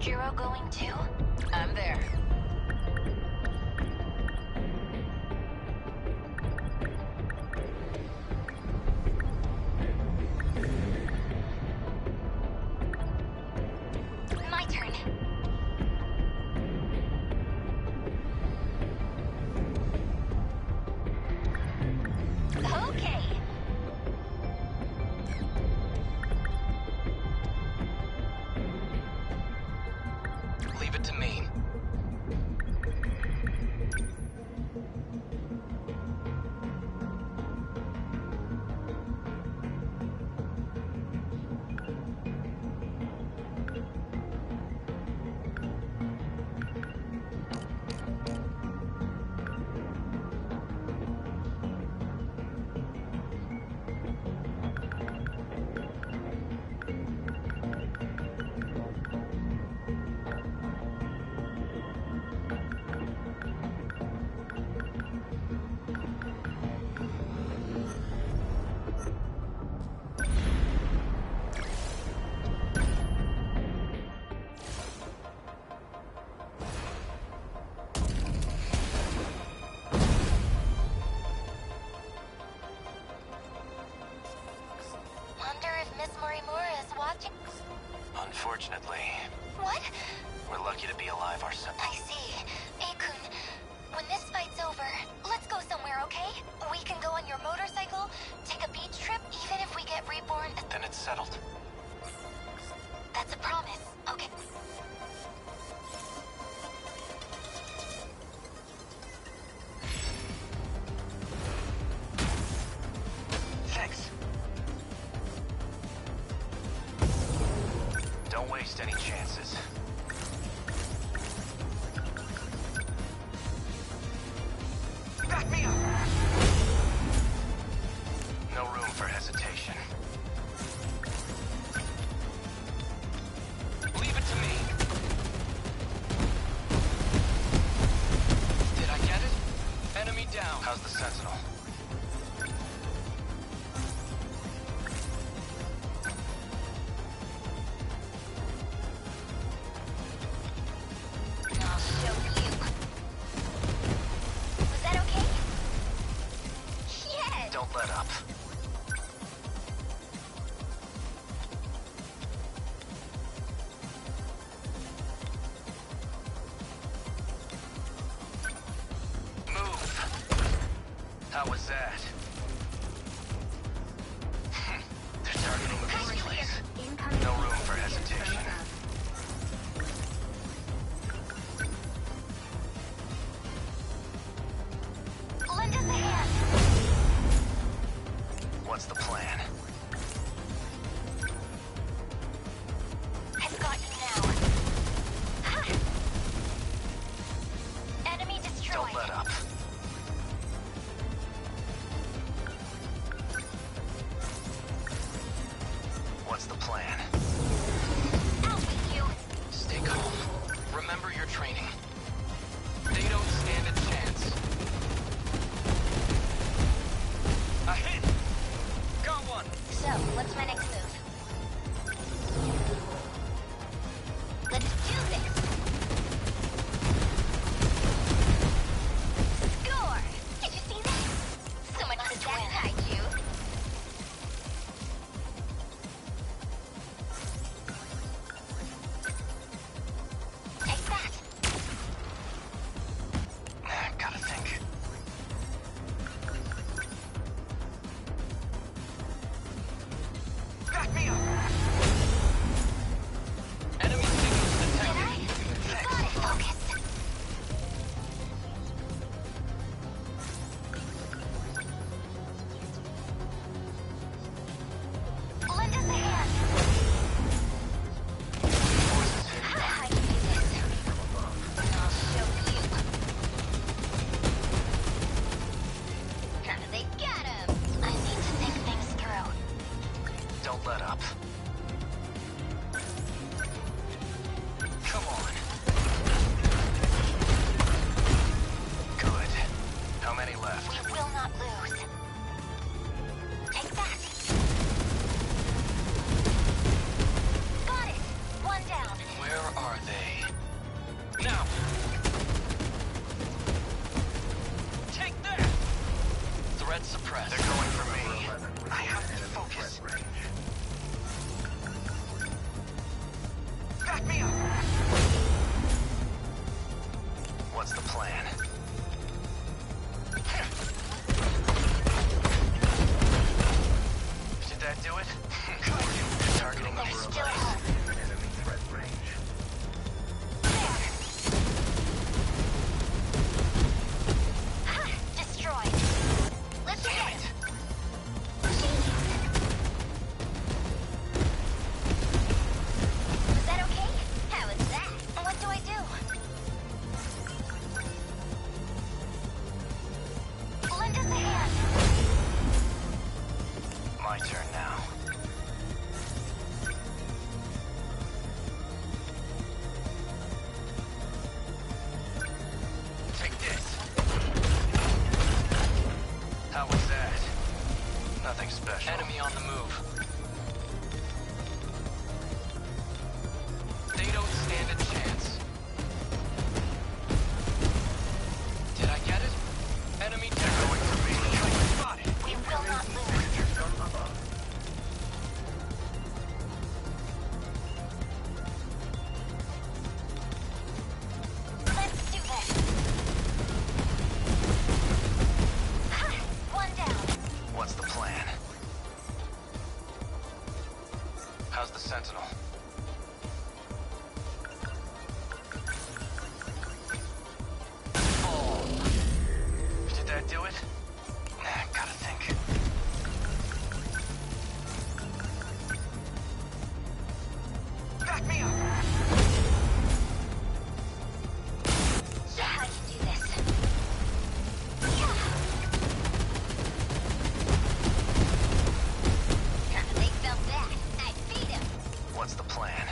Hero going too? I'm there. My turn. Okay. Leave it to me. Unfortunately. What? We're lucky to be alive ourselves. I see. Akun, when this fight's over, let's go somewhere, okay? We can go on your motorcycle, take a beach trip, even if we get reborn. Then it's settled. That's a promise, okay? Thanks. Don't waste any chances. Back me up! No room for hesitation. Leave it to me. Did I get it? Enemy down. How's the Sentinel? I'll show you. Was that okay? Yes! Don't let up. Move. How was that? They're targeting the first place. No room for hesitation. Lend us a hand. What's the plan? I've got you now. Ha! Enemy destroyed. Don't let up. What's the plan? Out with you. Stay calm. Remember your training. They don't stand a chance. A hit! Got one! So, what's my next move? Let's do this! Score! Did you see that? So much for that kaiju. Take that! Gotta think. Back me up! Enemy signals Did detected. I? Got it, focus! Lend us a hand! I can do this. I'll show you. They got him! I need to think things through. Don't let up. Come on. Good. How many left? We will not lose. Take that! Got it! One down. Where are they? Targeting the They're base still place. home. Enemy threat range. There! Ha! Destroyed. Let's get Damn him. it. Was that okay? How was that? What do I do? Lend us a hand. My turn now. Take this. How was that? Nothing special. Enemy on the move. They don't stand a chance. Did I get it? Enemy going for me. Spot it. We will not lose. Breaches from above. Let's do this. Ha! One down. What's the plan? How's the Sentinel? Oh. Did that do it? Nah, gotta think. Back me up! Yeah, I can do this. Yeah. They felt that. I beat him. What's the plan?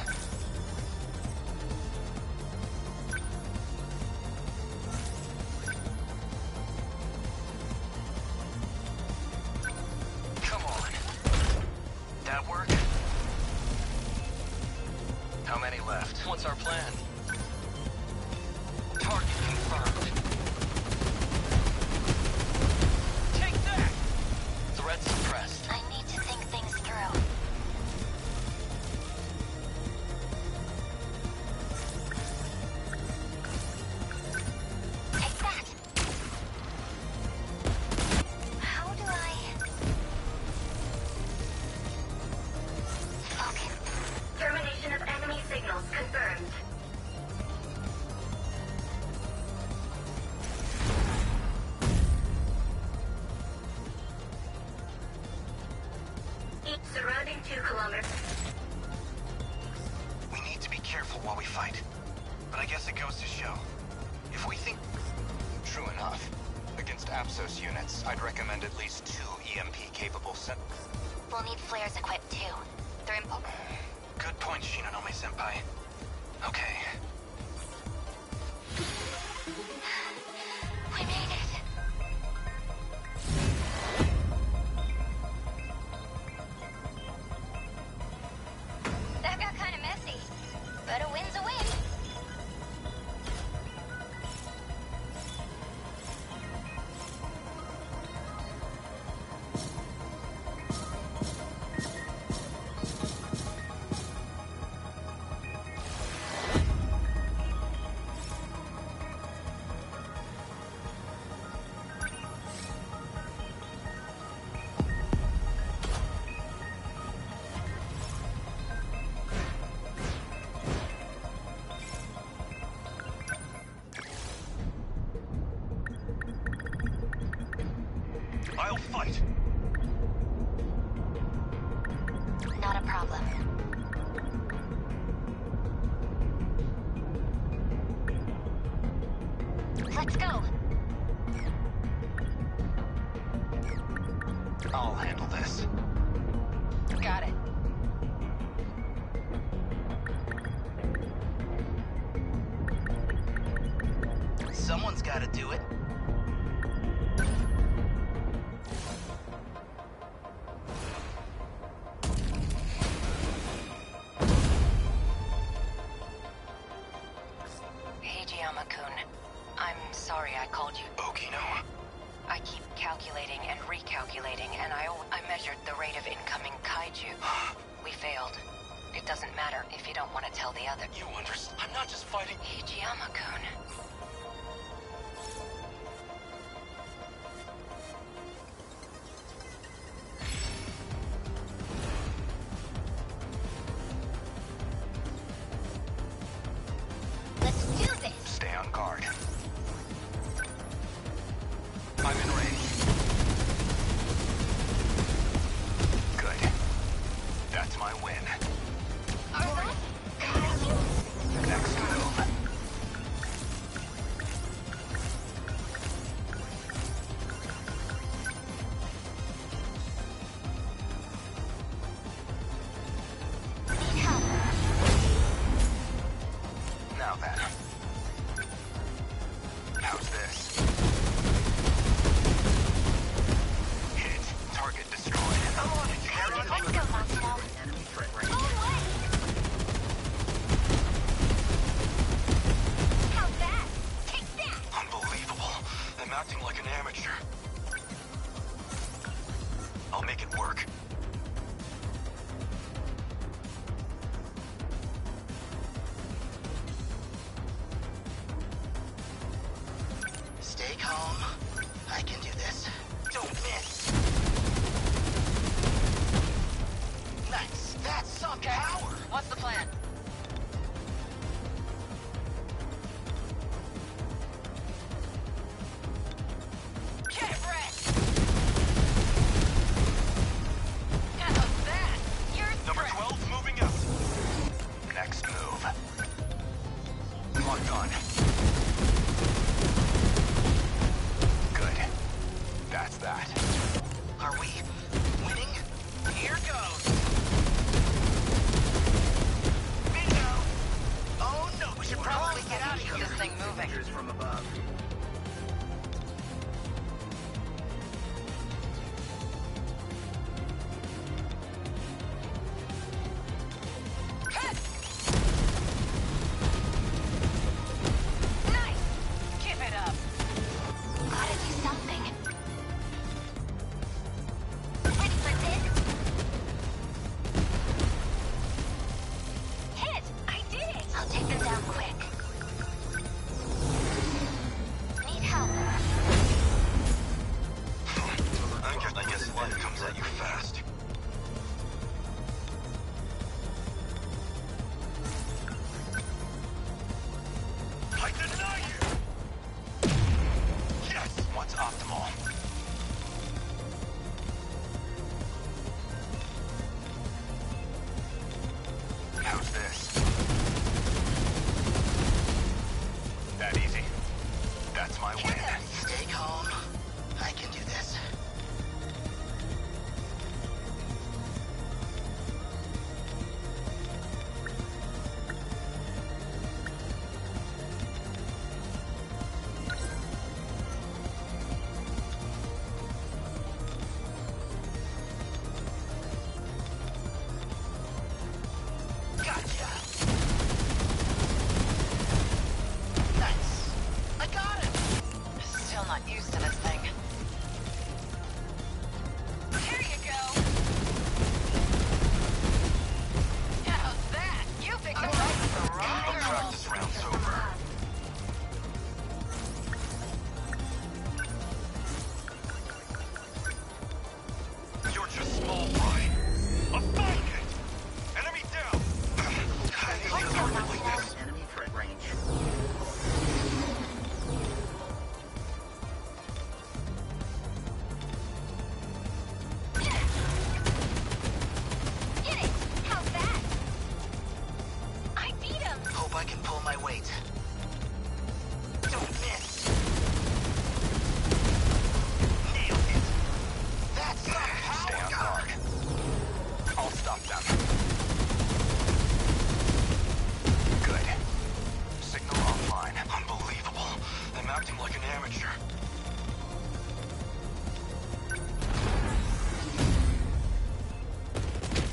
Come on. That work? How many left? What's our plan? Target confirmed. Take that! Threat suppressed. I need to think things through. Take that! How do I... Focus. Termination of enemy signals confirmed. Each surrounding 2 kilometers. We need to be careful while we fight. But I guess it goes to show. If we think... True enough. Against Apsos units, I'd recommend at least 2 EMP-capable We'll need flares equipped too. They're important. Good point, Shinonome-senpai. Okay. We made it. That got kind of messy, but a win's a win. I'll fight! Not a problem. Let's go. I'll handle this. Got it. Someone's gotta do it. Hijiyama-kun, I'm sorry I called you. Okino. I keep calculating and recalculating, and I measured the rate of incoming kaiju. We failed. It doesn't matter if you don't want to tell the other. You understand? I'm not just fighting. Hijiyama-kun. That's my win. Are those Next move. need help? Now then. How's this? Hit. Target destroyed. I'm on it. Let's go, Sentinel. Enemy threat range. Go away! How's that? Take that! Unbelievable. I'm acting like an amateur. I'll make it work. Stay calm. I can do this. Don't miss. Nice. That's some power. What's the plan? Get wrecked! How's that? You're Number threat. 12 moving out. Next move. Locked on. Good. That's that. Are we winning? Here goes. Bingo. Oh no, we should probably get out of Keep here. this thing moving. Signatures from above. Nice! Give it up. Gotta do something. Ready for this? Hit! I did it! I'll take them down quick. Need help. I guess life comes at you fast. I deny you! Yes! What's optimal? How's this? That easy. That's my win. Stay calm. I can do this. Gotcha. Nice. I got it. Still not used to this thing. Here you go. How's that? You picked the right with the wrong The girl. practice round's over. You're just small fry. A fight! Enemy down! I need Let's to go, learn to lead Sentinel. this. Enemy threat range. Get it! How's that? I beat him! Hope I can pull my weight. Don't miss. Nailed it. That's some Stay power. on guard. I'll stop them. Good. Signal offline. Unbelievable. I'm acting like an amateur.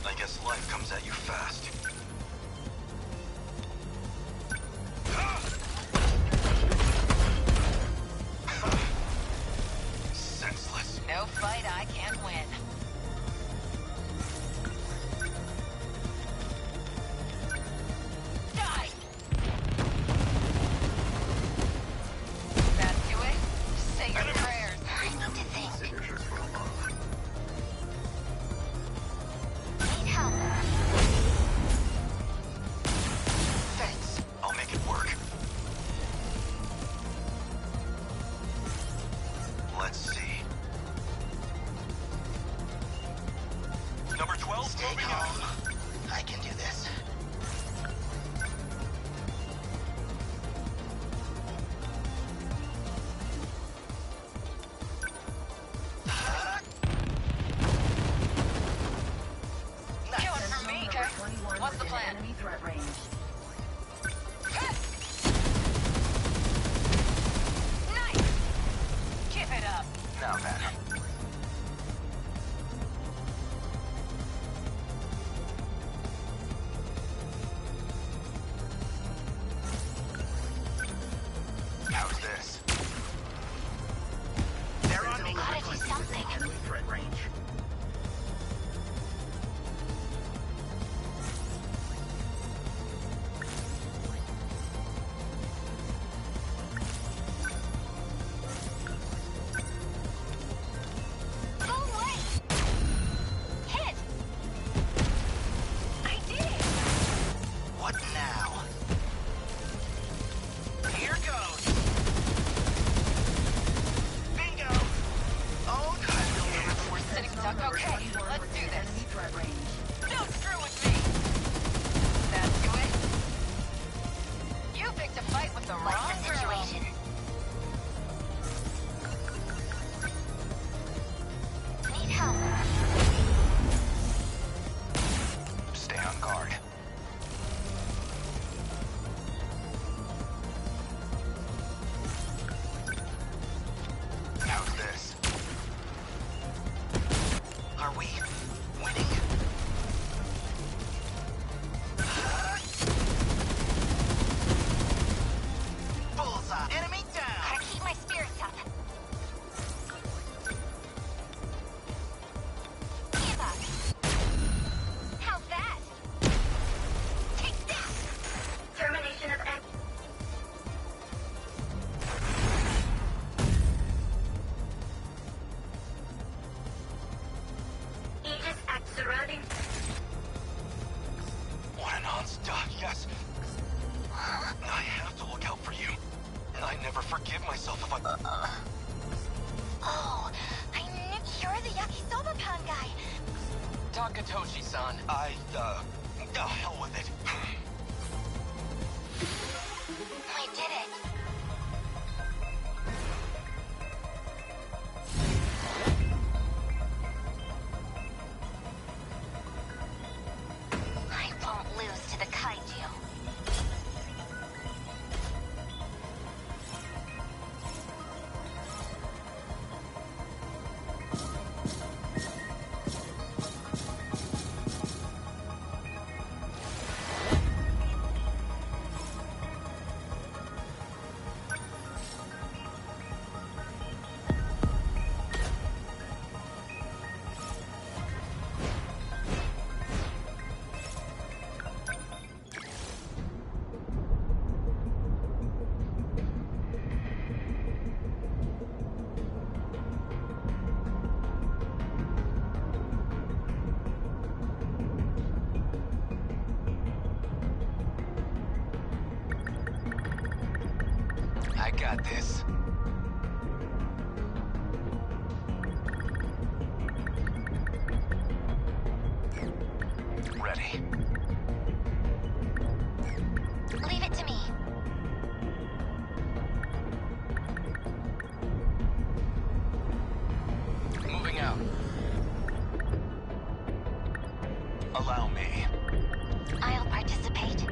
I guess life comes at you fast. Senseless. No fight I can't win. Die! That do it? Say your prayers. I need to think. Signatures from above. Need help. plan. Enemy threat range. Nice! Give it up. Now then. How's this? They're on me. Gotta do something. Enemy threat range. Go away! Hit! I did it! What now? Here goes. Bingo. Oh, no. We're sitting duck. Okay, let's do this. Enemy threat range. Don't screw with me! That's do it. You picked a fight with the What's wrong the girl. situation? Need help. Stay on guard. How's this? Are we winning? Bullseye. Enemy down. Gotta keep my spirits up. Give up. How's that? Take this! Termination of Aegis Act surrounding. What an onslaught, yes. I have to look out for you. I never forgive myself if I... Oh, I knew you're the yakisoba pan guy. Takatoshi-san, the hell with it. I did it. I won't lose to the kaiju. I got this. Ready. Leave it to me. Moving out. Allow me. I'll participate.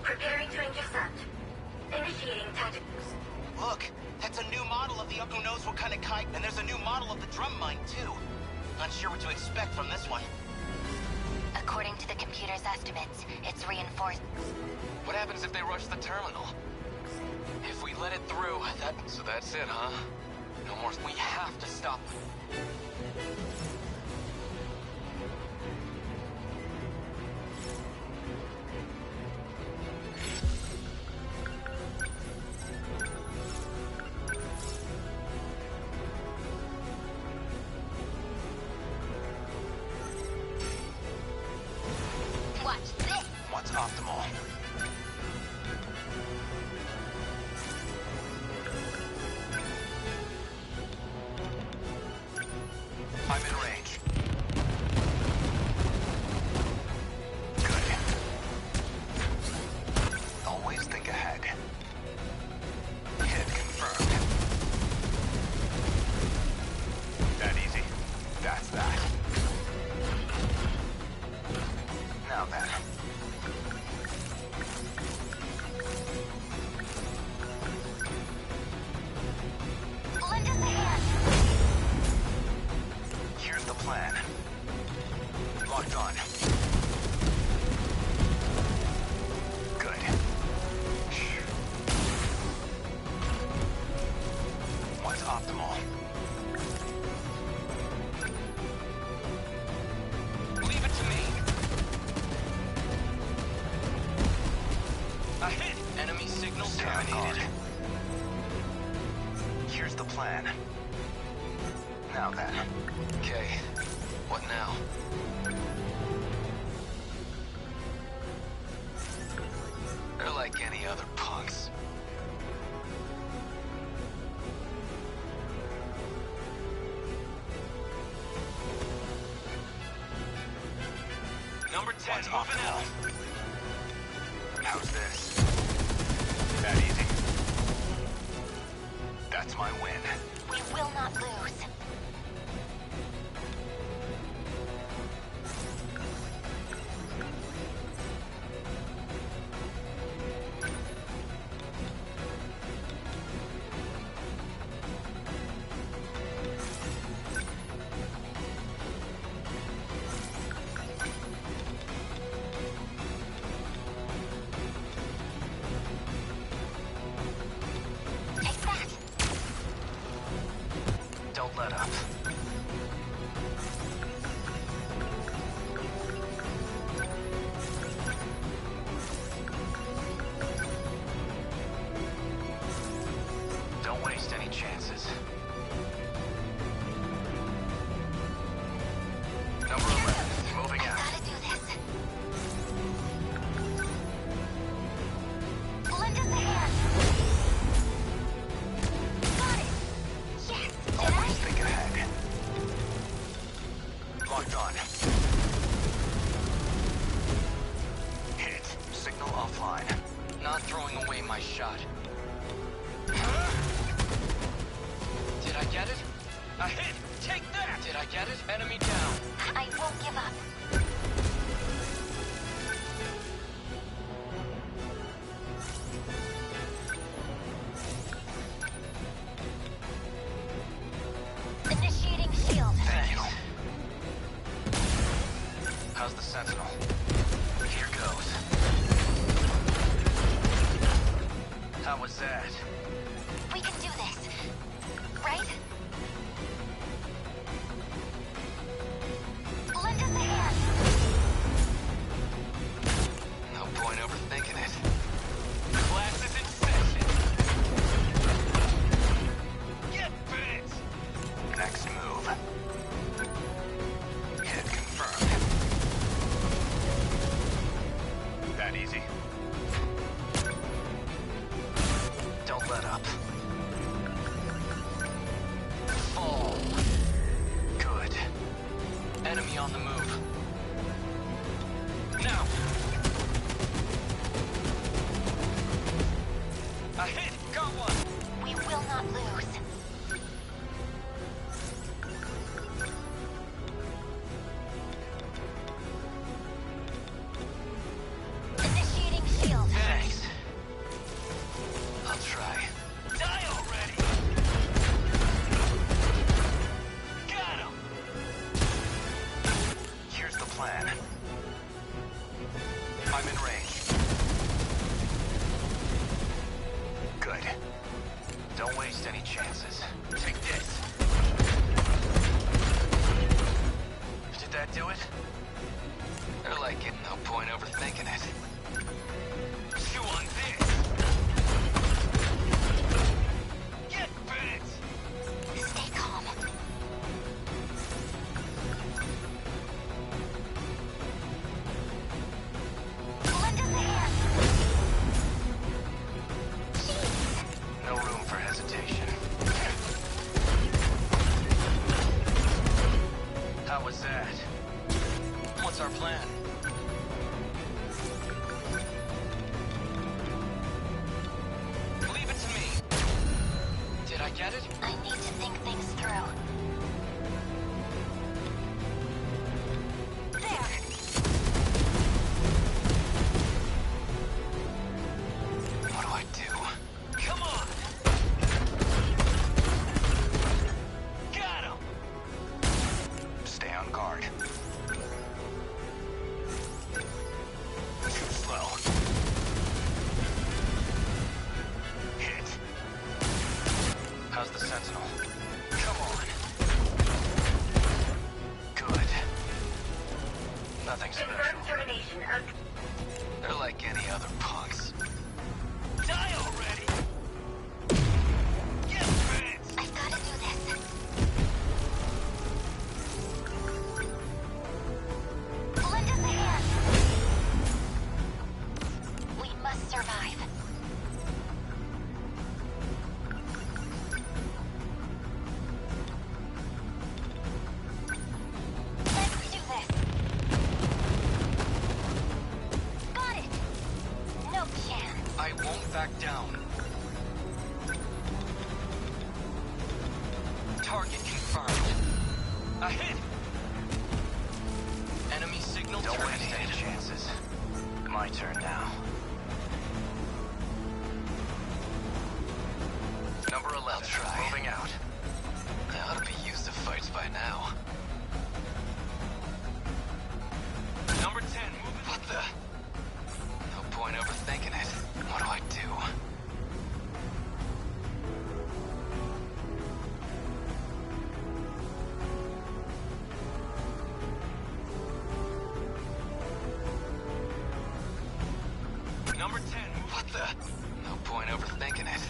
Preparing to intercept. Initiating tactics. Look, that's a new model of the who knows what kind of kite, and there's a new model of the drum mine, too. Not sure what to expect from this one. According to the computer's estimates, it's reinforced. What happens if they rush the terminal? If we let it through, So that's it, huh? No more... We have to stop them. Watch this! What's optimal? I'm in range. Good. Always think ahead. Hit confirmed. That easy? That's that. Now then. Lend us a hand! Here's the plan. Locked on. Good. What's optimal? Leave it to me. A hit! Enemy signal terminated. Here's the plan. Now then. Okay. What now? They're like any other punks. Number 10, moving out. How's this? That easy? That's my win. We will not lose. Take that! Don't let up. Don't waste any chances. Number 11, moving I out. gotta do this. Lend us a hand! Got it! Yes! Did I? Always think ahead. Locked on. Hit. Signal offline. Not throwing away my shot. Did I get it? A hit! Take that! Did I get it? Enemy down. I won't give up. Initiating shield. Thank you. How's the Sentinel? Here goes. How was that? We can do this. Right? Lend us a hand. No point overthinking it. Class is in session. Get bit! Next move. Hit confirmed. That easy? Don't let up. Fall. Good. Enemy on the move. Now! A hit! Got one! We will not lose. Initiating shield. Thanks. I'm in range. Good. Don't waste any chances. Take this. Did that do it? They're like it, no point overthinking it. Chew on this! Get bit! Stay calm. Lend us a hand. Jeez. No room for hesitation. How was that? What's our plan? Leave it to me. Did I get it? I need to think things through. There. What do I do? Come on! Got him! Stay on guard. Too slow. Hit. How's the Sentinel? Come on. Good. Nothing special. Confirmed termination of... They're like any other punks. Die already! Get bit! I've got to do this. Lend us a hand. We must survive. Let's do this. Got it. No chance. I won't back down. Target confirmed. A hit! Enemy signal terminated. Don't waste any chances. My turn now. Number 11, moving out. I ought to be used to fights by now. Number 10, moving. What the? No point overthinking it. What do I do? Number 10, what the? No point overthinking it.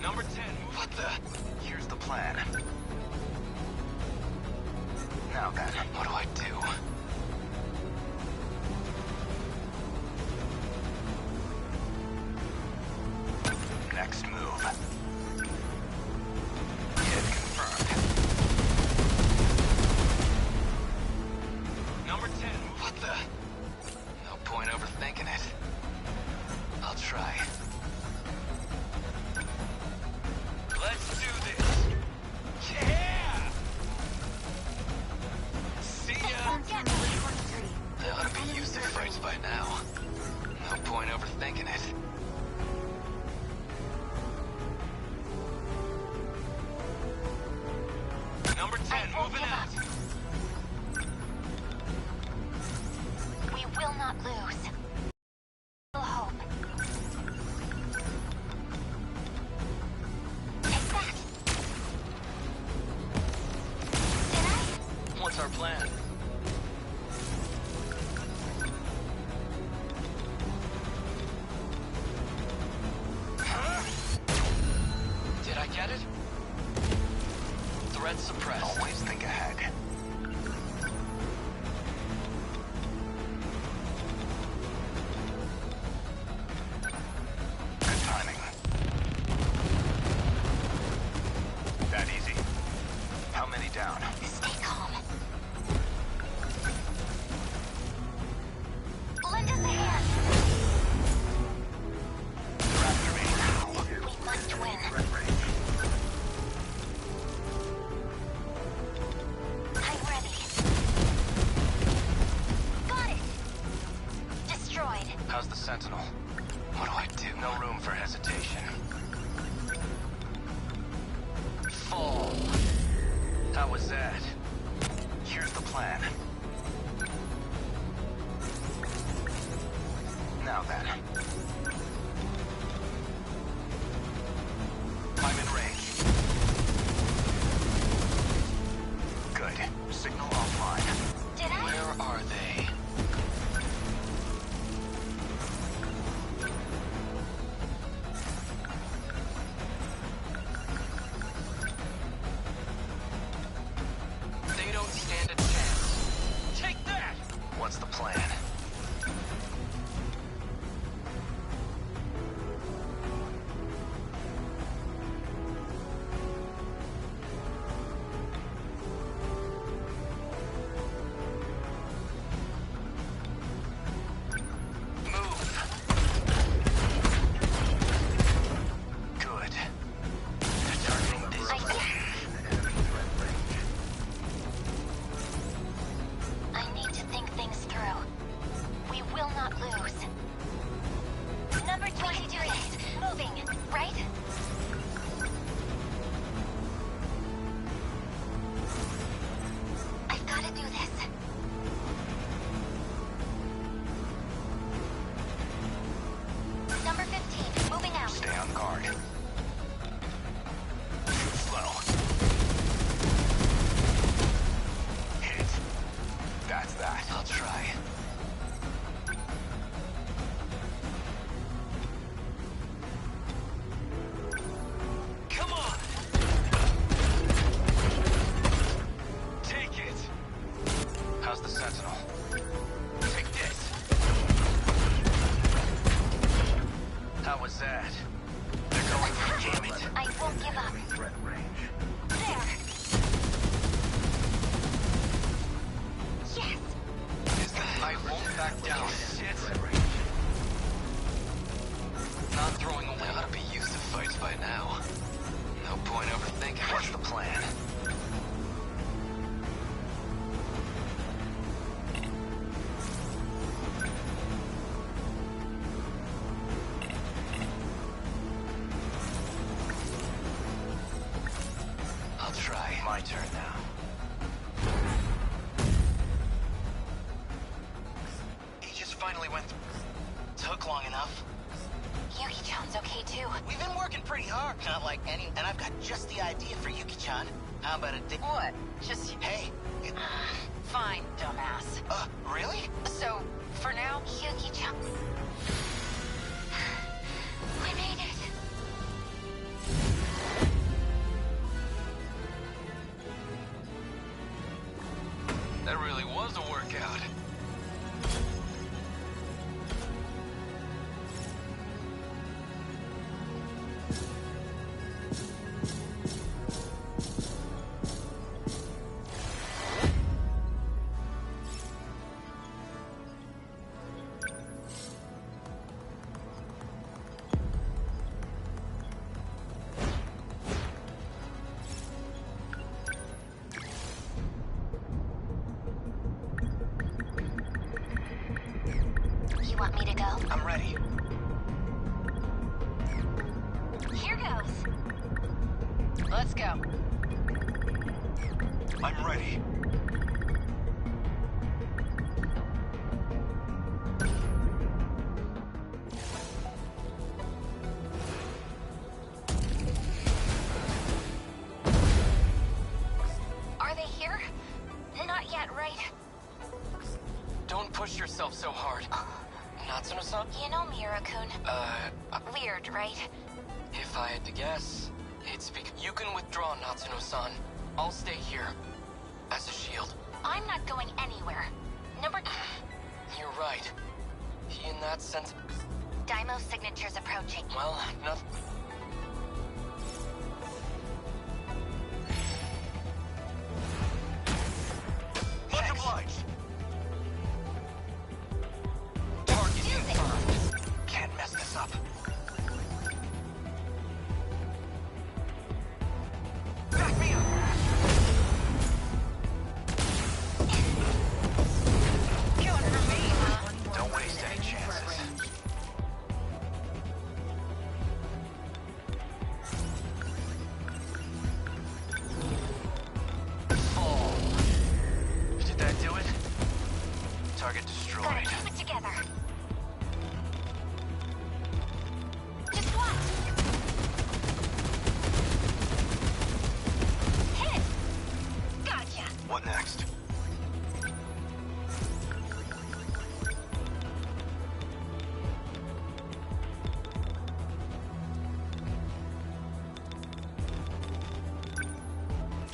Number 10, what the? Here's the plan. Now then, what do I do? Next move. Hit confirmed. Number 10, what the? No point overthinking it. I'll try. Let's do this! Yeah! See They ya! won't get me. I ought to be used to fights by now. No point overthinking it. Number 10, I won't moving give out. up. We will not lose. We'll hope. Take that. Did I? What's our plan? Huh? Did I get it? Threat suppressed. Always think ahead. Good timing. That easy. How many down? Stay calm. Lend us a hand. They're after me. We must win. Threat range. I How was that? Here's the plan. Now then. I'm in range. Good. Signal offline. Did I? Where are they? They don't stand a chance. Take that! What's the plan? The Sentinel. Take this. How was that? They're going for damn it. I won't give up. Threat range. There. Yes. I won't back down. Shit. Threat range. Not throwing away. Ought to be used to fights by now. No point overthinking. What's the plan? My turn now. Aegis finally went through. Took long enough. Yuki-chan's okay too. We've been working pretty hard, not like any. And I've got just the idea for Yuki-chan. How about a What? Just... Hey. Fine, dumbass. Really? So, for now... Yuki-chan. We made it. That really was a workout. You want me to go? I'm ready. Here goes. Let's go. I'm ready. Are they here? Not yet, right? Don't push yourself so hard. Natsuno-san? You know Miura-kun. Weird, right? If I had to guess, it's because you can withdraw, Natsuno-san. I'll stay here as a shield. I'm not going anywhere. Number... You're right. He, in that sense... Daimo's signature's approaching. Well, nothing... Much obliged. Target confirmed. Can't mess this up. Back me up. Killing for me, huh? Don't waste any chances.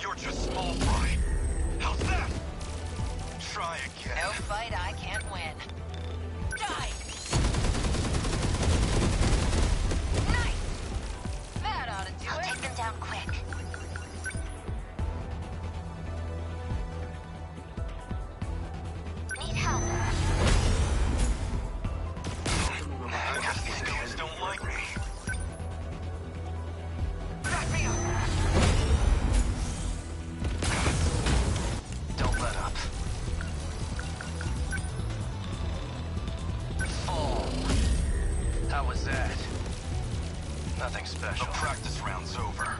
You're just small fry. How's that? Try again. No fight I can't win. Die! Nice! That ought to do I'll it. take them down quick. Need help. I guess these guys don't like me. Back me up! Don't let up. Fall. How was that? Nothing special. The practice round's over.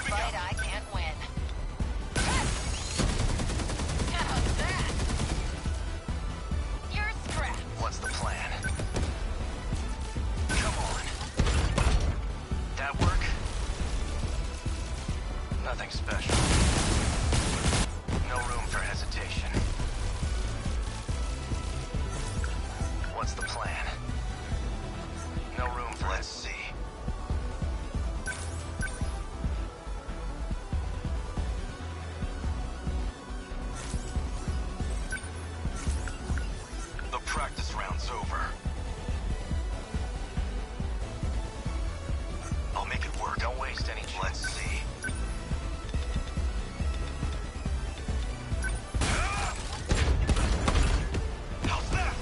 fight I can't win. How's that? You're scrapped. What's the plan? Come on. That work? Nothing special. No room for hesitation. What's the plan? No room for Let's see. The practice round's over. I'll make it work. Don't waste any. Let's see. How's that?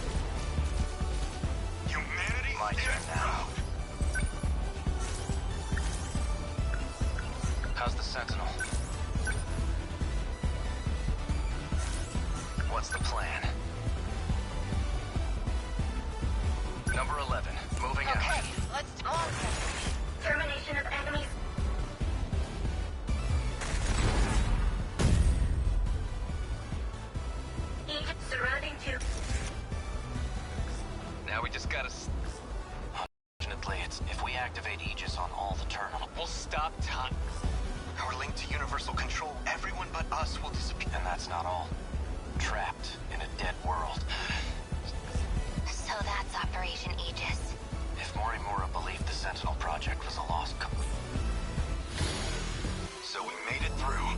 Humanity. My turn now. How's the Sentinel? What's the plan? Number 11, moving out. Okay, let's do all Termination of enemies. Egypt surrounding tube. Now we just gotta... Unfortunately, it's if we activate Aegis on all the terminals, we'll stop time. Our link to universal control, everyone but us will disappear. And that's not all. Trapped in a dead world. So that's Operation Aegis. If Morimura believed the Sentinel project was a lost cause. So we made it through.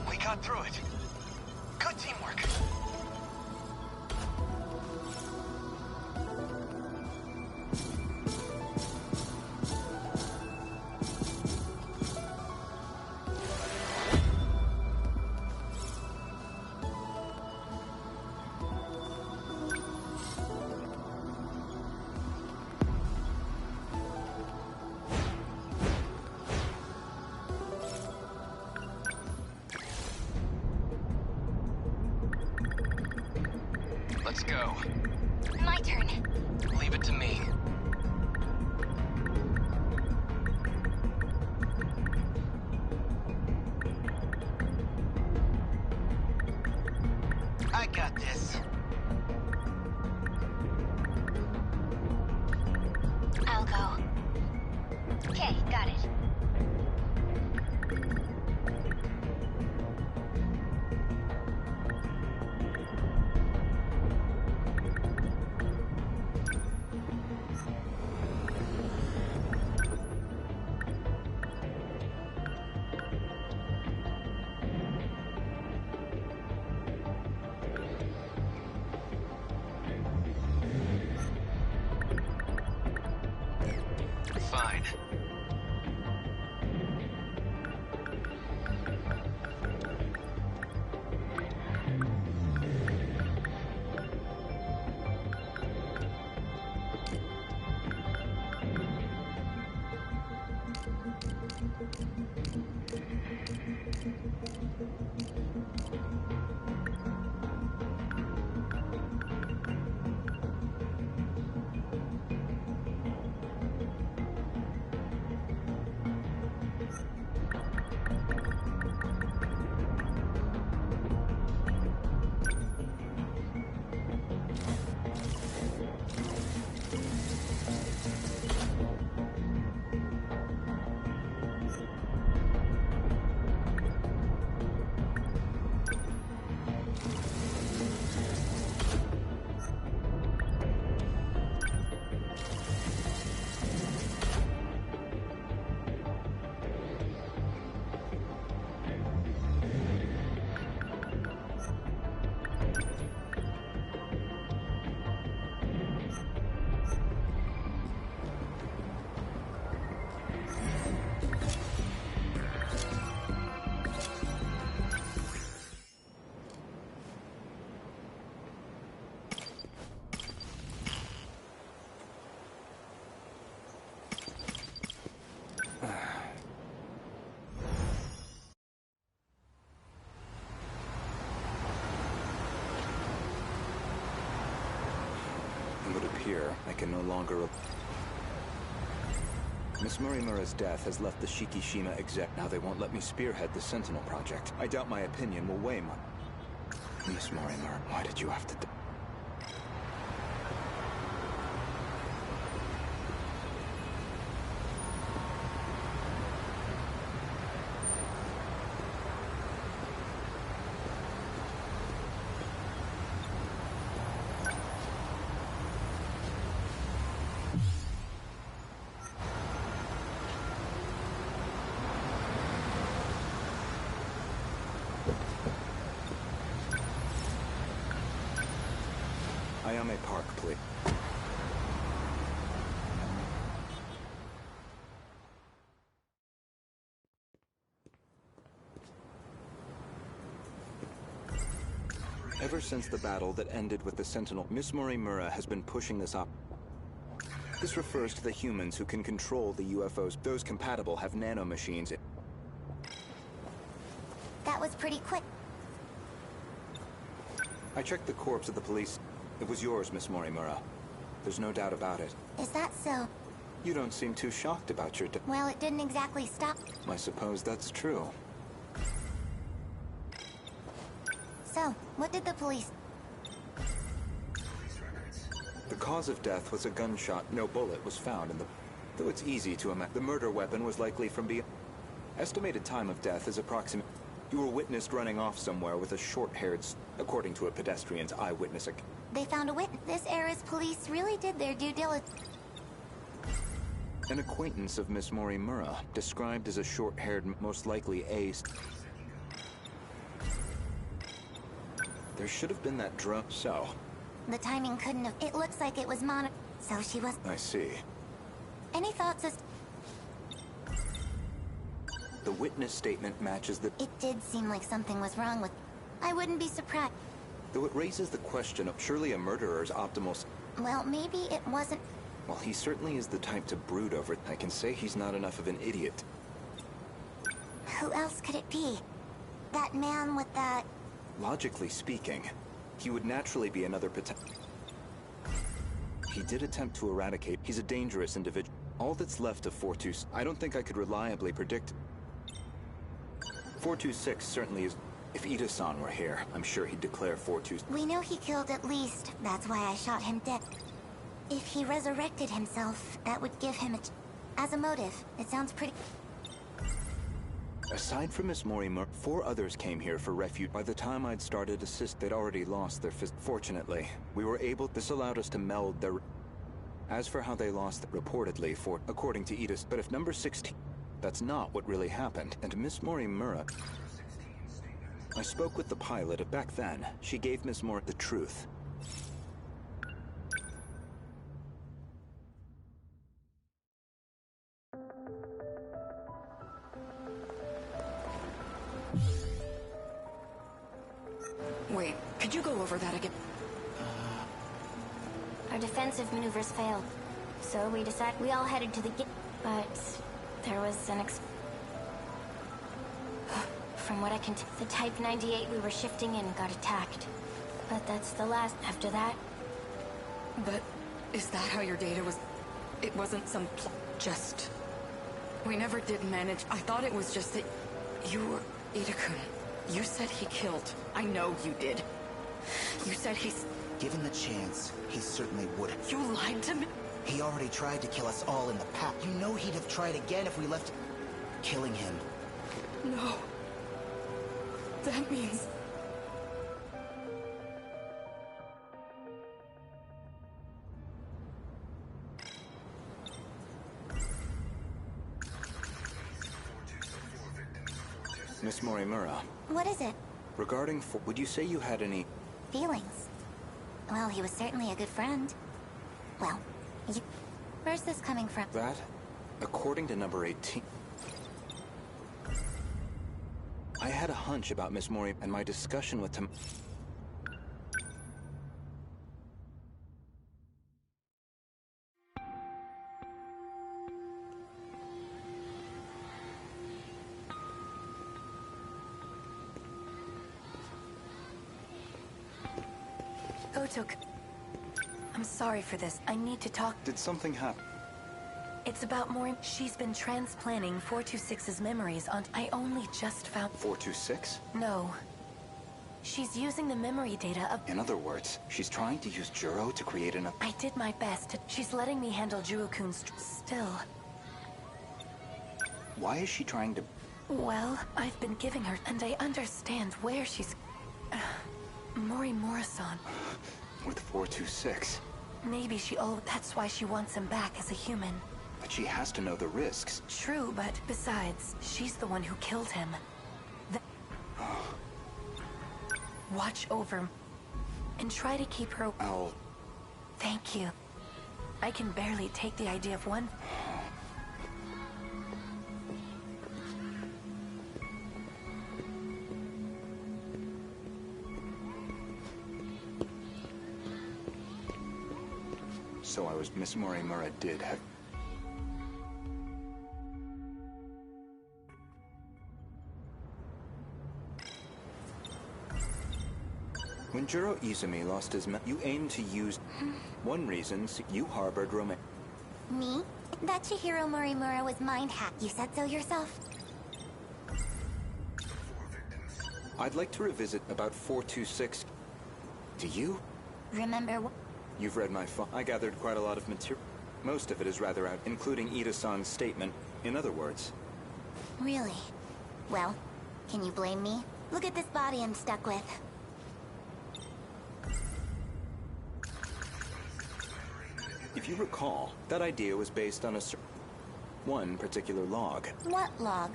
We got through it. Good teamwork. Let's go. My turn. Leave it to me. I got this. I'll go. Okay, got it. here, I can no longer... Miss Morimura's death has left the Shikishima exec. Now they won't let me spearhead the Sentinel project. I doubt my opinion will weigh much. Miss Morimura, why did you have to die? Ayame Park, please. Ever since the battle that ended with the Sentinel, Miss Morimura has been pushing this up. This refers to the humans who can control the UFOs. Those compatible have nanomachines. That was pretty quick. I checked the corpse of the police. It was yours, Miss Morimura. There's no doubt about it. Is that so? You don't seem too shocked about your death. Well, it didn't exactly stop. I suppose that's true. So, what did the police... The cause of death was a gunshot. No bullet was found in the... Though it's easy to imagine, the murder weapon was likely from beyond... Estimated time of death is approximate. You were witnessed running off somewhere with a short-haired... according to a pedestrian's eyewitness account. They found a witness. This era's police really did their due diligence. An acquaintance of Miss Morimura, described as a short-haired, most likely ace. There should have been that drone. So... The timing couldn't have... It looks like it was so she was... I see. Any thoughts as... The witness statement matches the... It did seem like something was wrong with... I wouldn't be surprised. Though it raises the question of surely a murderer's optimal... Well, maybe it wasn't... Well, he certainly is the type to brood over it. I can say he's not enough of an idiot. Who else could it be? That man with that... Logically speaking, he would naturally be another potential... He did attempt to eradicate. He's a dangerous individual. All that's left of 426... I don't think I could reliably predict... 426 certainly is... If Ida-san were here, I'm sure he'd declare 426... We know he killed at least. That's why I shot him dead. If he resurrected himself, that would give him as a motive. It sounds pretty... Aside from Miss Morimura, 4 others came here for refuge. By the time I'd started assist, they'd already lost their Fortunately, we were able... This allowed us to meld their... As for how they lost, reportedly, according to Edis, but if number 16... That's not what really happened, and Miss Morimura... I spoke with the pilot. Back then, she gave Miss Moore the truth. Wait, could you go over that again? Our defensive maneuvers failed. So we decided we all headed to the gate. But there was an From what I can tell, the Type 98 we were shifting in got attacked. But that's the last. After that... But is that how your data was... It wasn't some just... We never did manage... I thought it was just that... You were... Ida-kun. You said he killed. I know you did. You said he's... Given the chance, he certainly would. You lied to me? He already tried to kill us all in the past. You know he'd have tried again if we left... Killing him. No. That means... Miss Morimura. What is it? Regarding... Would you say you had any... Feelings? Well, he was certainly a good friend. Well, where's this coming from? That, according to number 18... I had a hunch about Miss Mori and my discussion with him. I'm sorry for this. I need to talk. Did something happen? It's about more. She's been transplanting 426's memories on. I only just found. 426? No. She's using the memory data of. In other words, she's trying to use Juro to create an. I did my best. She's letting me handle Juro-kun's. Still. Why is she trying to. Well, I've been giving her, and I understand where she's. Mori Morrison. With 426. Maybe she. Oh, that's why she wants him back as a human. But she has to know the risks. True, but besides, she's the one who killed him. Watch over and try to keep her. I'll. Thank you. I can barely take the idea of one. So I was. Miss Morimura did have. When Juro Izumi lost his you aimed to use. One reason you harbored romance. Me? That Chihiro Morimura was mind-hacked. You said so yourself. I'd like to revisit about 426. Do you? Remember what? You've read my I gathered quite a lot of material. Most of it is rather out, including Ida-san's statement. In other words. Really? Well, can you blame me? Look at this body I'm stuck with. If you recall, that idea was based on one particular log. What log?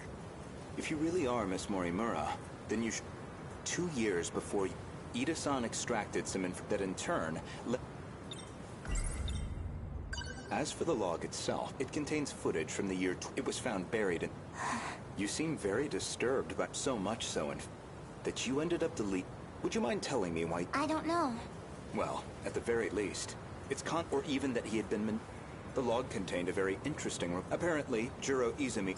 If you really are Miss Morimura, then you should. 2 years before Ida-san extracted some that in turn. As for the log itself, it contains footage from the year it was found buried in. You seem very disturbed, but so much so that you ended up deleting. Would you mind telling me why? I don't know. Well, at the very least, it's or even that he had been. The log contained a very interesting. Apparently, Juro Izumi.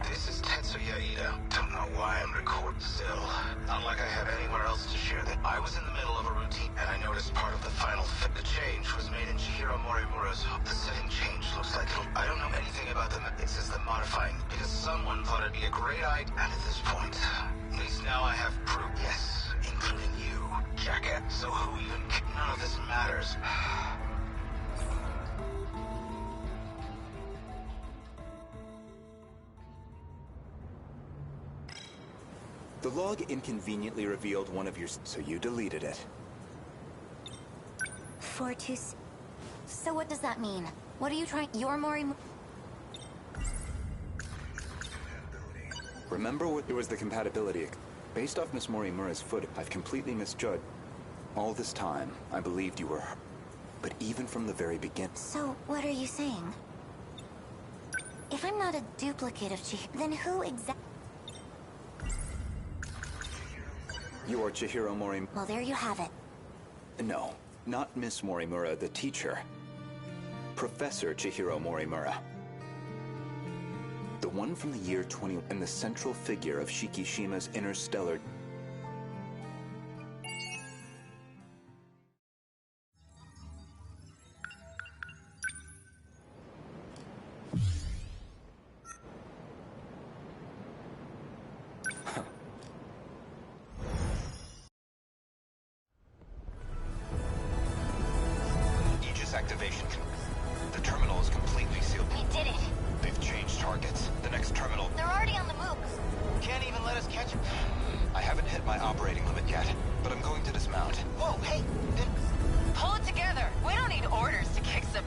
This is Tetsuya Ida. Don't know why I'm recording still. Not like I have anywhere else to share that. I was in the middle of a routine, and I noticed part of the final fit. The change was made in Chihiro Morimura's. The setting change looks like I don't know anything about them. It says the modifying because someone thought it'd be a great idea. And at this point, at least now I have proof. Yes, including you, jackass. So who even? None of this matters. The log inconveniently revealed one of your. So you deleted it. 426. So what does that mean? What are you trying? You're Morimura. Remember what it was the compatibility. Based off Miss Morimura's foot, I've completely misjudged. All this time, I believed you were her. But even from the very beginning. So what are you saying? If I'm not a duplicate of Chihiro, then who exactly? You are Chihiro Morimura. Well, there you have it. No, not Miss Morimura, the teacher. Professor Chihiro Morimura. The one from the year 20 and the central figure of Shikishima's interstellar. Aegis activation. The terminal is completely sealed. We did it. They've changed targets. The next terminal. They're already on the move. Can't even let us catch him. I haven't hit my operating limit yet, but I'm going to dismount. Whoa, hey, then Pull it together. We don't need orders to kick some...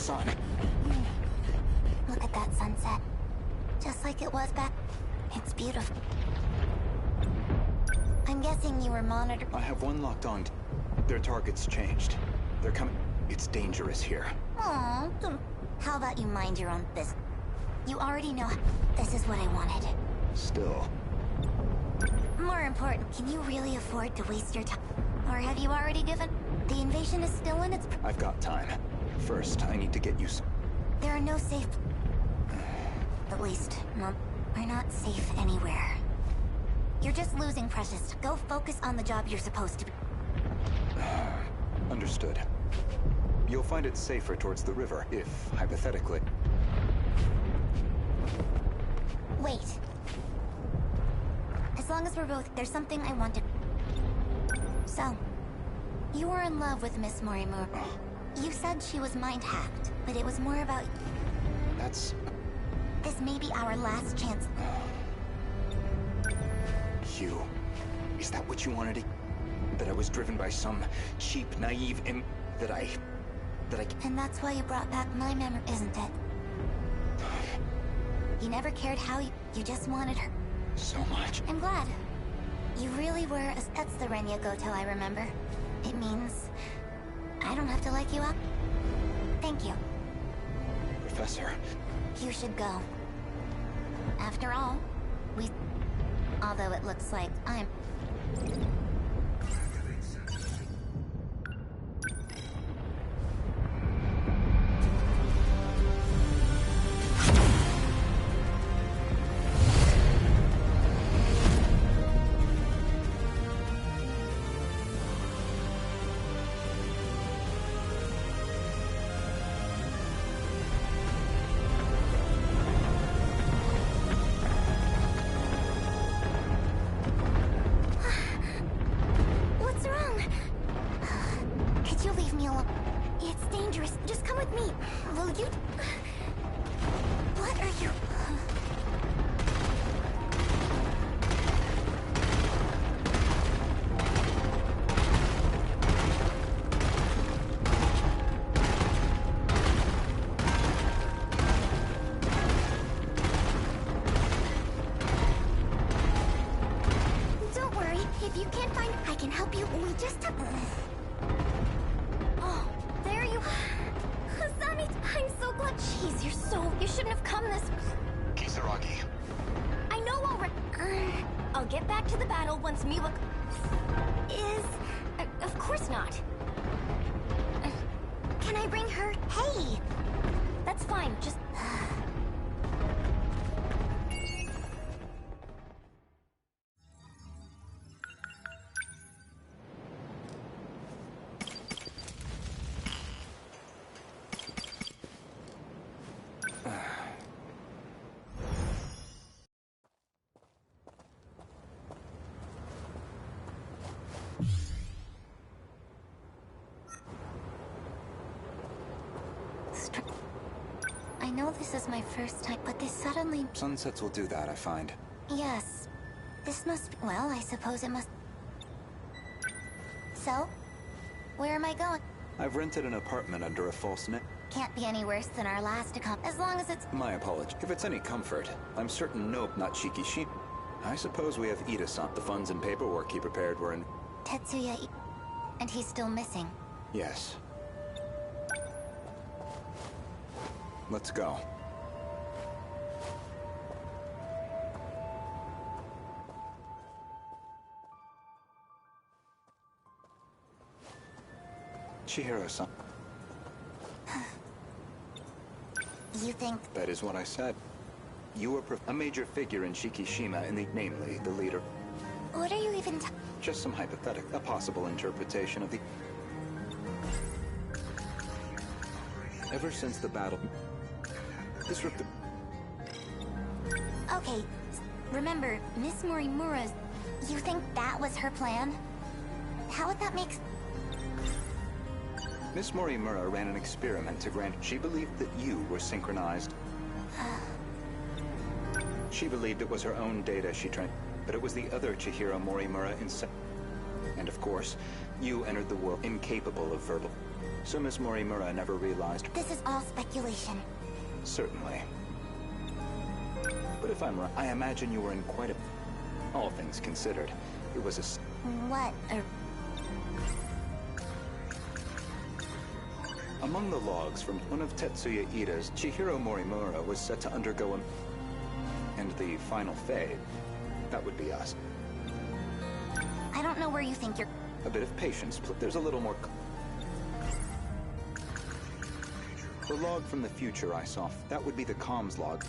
sun. Look at that sunset. Just like it was back. It's beautiful. I'm guessing you were monitored. I have one locked on. Their target's changed. They're coming. It's dangerous here. Aw, how about you mind your own business? You already know this is what I wanted. Still. More important, can you really afford to waste your time? Or have you already given? The invasion is still in its... I've got time. First, I need to get you some... There are no safe... At least, Mom, we're not safe anywhere. You're just losing Precious. Go focus on the job you're supposed to be. Understood. You'll find it safer towards the river, if, hypothetically... Wait. As long as we're both... There's something I want to... So, you were in love with Miss Morimura. You said she was mind-hacked, but it was more about... That's... This may be our last chance. You... Is that what you wanted? That I was driven by some cheap, naive that I... And that's why you brought back my memory, isn't it? You never cared how you just wanted her. So much. I'm glad. You really were that's the Renya Goto I remember. It means... I don't have to like you up. Thank you. Professor. You should go. After all, we... Although it looks like I'm... What's wrong? Could you leave me alone? It's dangerous. Just come with me. Will you... What are you... Don't worry. If you can't find... I can help you. We just... Oh, there you... Hasami, I'm so glad... Jeez, you're so... You shouldn't have come this... Kisaragi. I know I'll get back to the battle once Miwa... Is... of course not. Can I bring her? Hey! That's fine, just... I know this is my first time, but this suddenly... Sunsets will do that, I find. Yes. This must be... Well, I suppose it must... So? Where am I going? I've rented an apartment under a false name. Can't be any worse than our last account, as long as it's... My apology. If it's any comfort, I'm certain nope, not Shikishi. I suppose we have Ida-san. The funds and paperwork he prepared were in... Tetsuya... And he's still missing. Yes. Let's go. Chihiro-san. You think... That is what I said. You were a major figure in Shikishima, namely, the leader. What are you even Just some hypothetical, a possible interpretation of the... Ever since the battle... Disrupted... Okay, remember, Miss Morimura's... You think that was her plan? How would that make... Miss Morimura ran an experiment to grant... She believed that you were synchronized. She believed it was her own data she trained, but it was the other Chihiro Morimura instead. And of course, you entered the world incapable of verbal. So Miss Morimura never realized... This is all speculation. Certainly. But if I'm right, I imagine you were in quite a... All things considered, it was a... What? Among the logs from one of Tetsuya Ida's, Chihiro Morimura was set to undergo and the final fade. That would be us. I don't know where you think you're... A bit of patience, there's a little more... The log from the future I saw, that would be the comms log.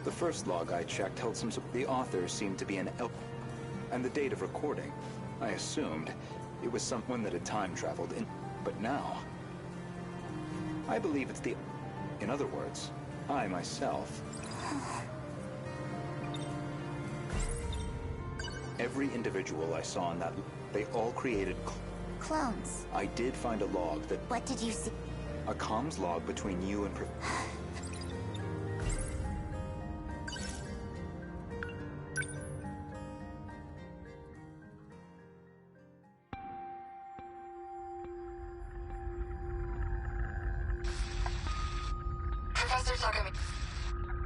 The first log I checked held some... The author seemed to be an elf. And the date of recording, I assumed it was someone that had time traveled in... But now... I believe it's the... In other words, I myself... Every individual I saw in that... They all created... Clones. I did find a log that... What did you see? A comms log between you and... Professor Takumi,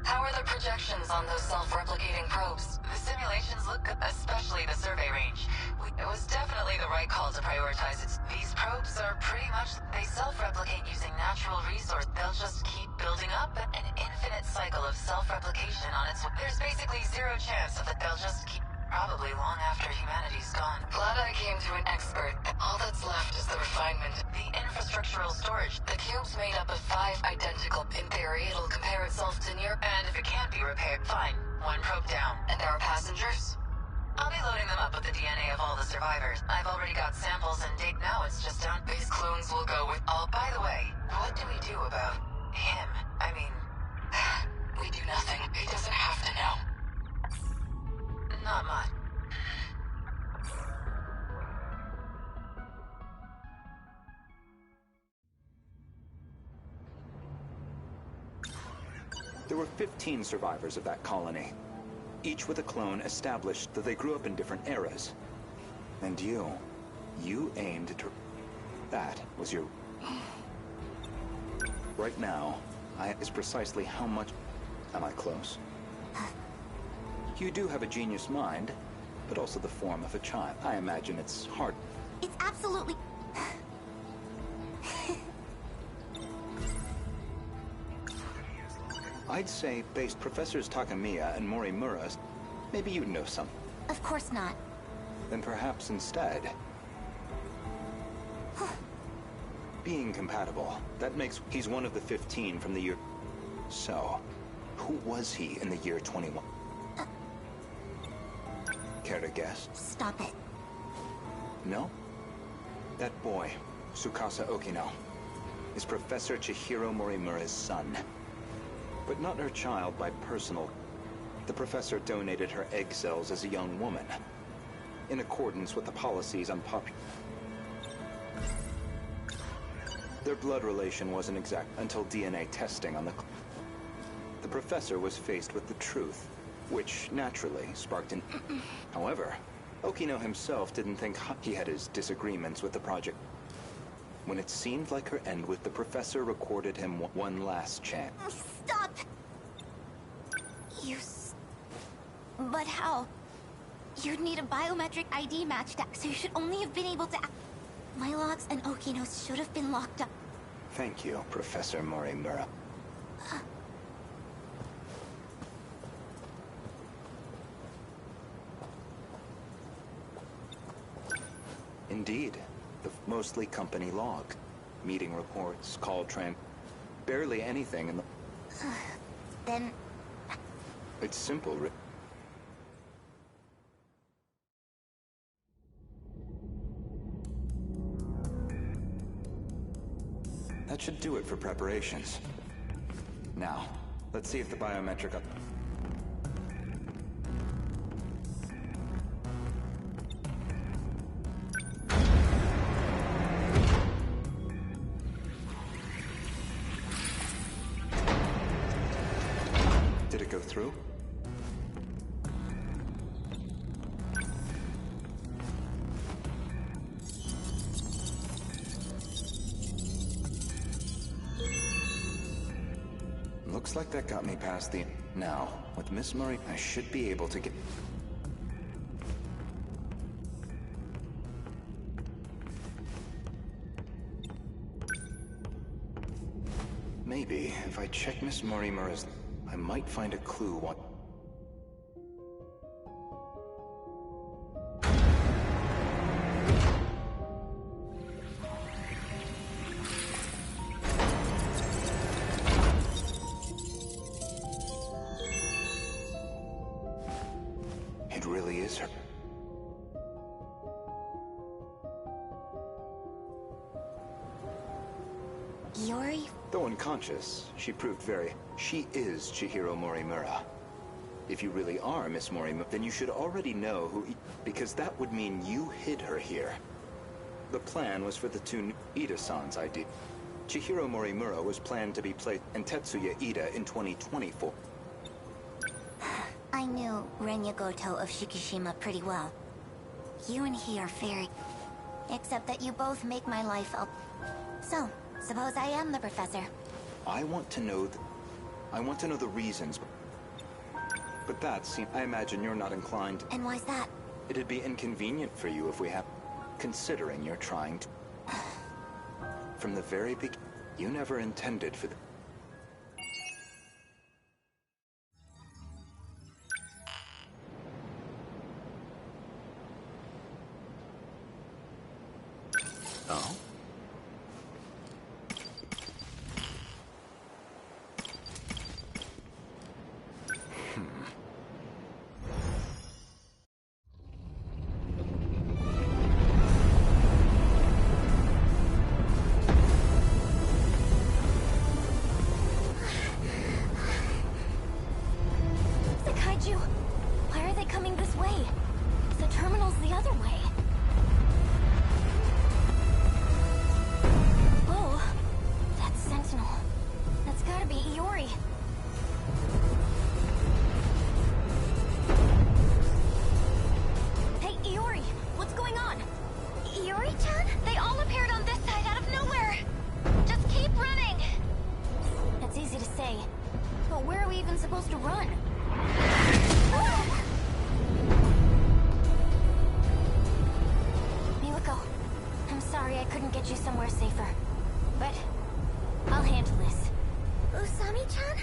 how are the projections on those self-replicating probes? The simulations look good, especially the survey range. It was definitely the right call to prioritize it. These probes are pretty much... They self-replicate using natural resource. They'll just keep building up an infinite cycle of self-replication on its... There's basically zero chance of it. They'll just keep... Probably long after humanity's gone. Glad I came to an expert. All that's left is the refinement. The infrastructural storage. The cube's made up of 5 identical. In theory, it'll compare itself to near... And if it can't be repaired, fine. One probe down. And there are passengers? I'll be loading them up with the DNA of all the survivors. I've already got samples and date now. It's just down. These clones will go with... Oh, by the way, what do we do about him? I mean... We do nothing. He doesn't have to know. Not much. There were 15 survivors of that colony. Each with a clone established that they grew up in different eras. And you aimed to... That was your... Right now, is precisely how much... Am I close? You do have a genius mind, but also the form of a child. I imagine it's hard. It's absolutely... I'd say, based Professors Takamiya and Morimura, maybe you'd know some. Of course not. Then perhaps instead... Being compatible, that makes... He's one of the 15 from the year... So, who was he in the year 21? Care to guess? Stop it. No? That boy, Tsukasa Okino, is Professor Chihiro Morimura's son. But not her child by personal... The professor donated her egg cells as a young woman, in accordance with the policies on Their blood relation wasn't exact until DNA testing on the... The professor was faced with the truth, which naturally sparked an... However, Okino himself didn't think he had his disagreements with the project. When it seemed like her end with the professor recorded him one last chance. Stop! But how? You'd need a biometric ID match, so you should only have been able to... My logs and Okino's should have been locked up. Thank you, Professor Morimura. Indeed. Mostly company log. Meeting reports, call barely anything in the... Then... It's simple. That should do it for preparations. Now, let's see if the biometric... Did it go through? Looks like that got me past the... Now, with Miss Murray, I should be able to get... Maybe, if I check Miss Morimura's... I might find a clue what... It really is her. Yuri? Though unconscious, she proved very... She is Chihiro Morimura. If you really are Miss Morimura, then you should already know who... Because that would mean you hid her here. The plan was for the two Ida-san's idea. Chihiro Morimura was planned to be played in Tetsuya Ida in 2024. I knew Renya Goto of Shikishima pretty well. You and he are very... Except that you both make my life up. So, suppose I am the professor. I want to know the reasons. But that seems... I imagine you're not inclined... And why's that? It'd be inconvenient for you if we have... Considering you're trying to... From the very beginning, you never intended for the... Oh? The kaiju! Why are they coming this way? The terminal's the other way. Whoa! That's Sentinel. That's gotta be Iori. Hey, Iori! What's going on? Iori-chan? They all appeared on this side out of nowhere! Just keep running! It's easy to say, but where are we even supposed to run? Miwako, I'm sorry I couldn't get you somewhere safer, but I'll handle this. Usami-chan?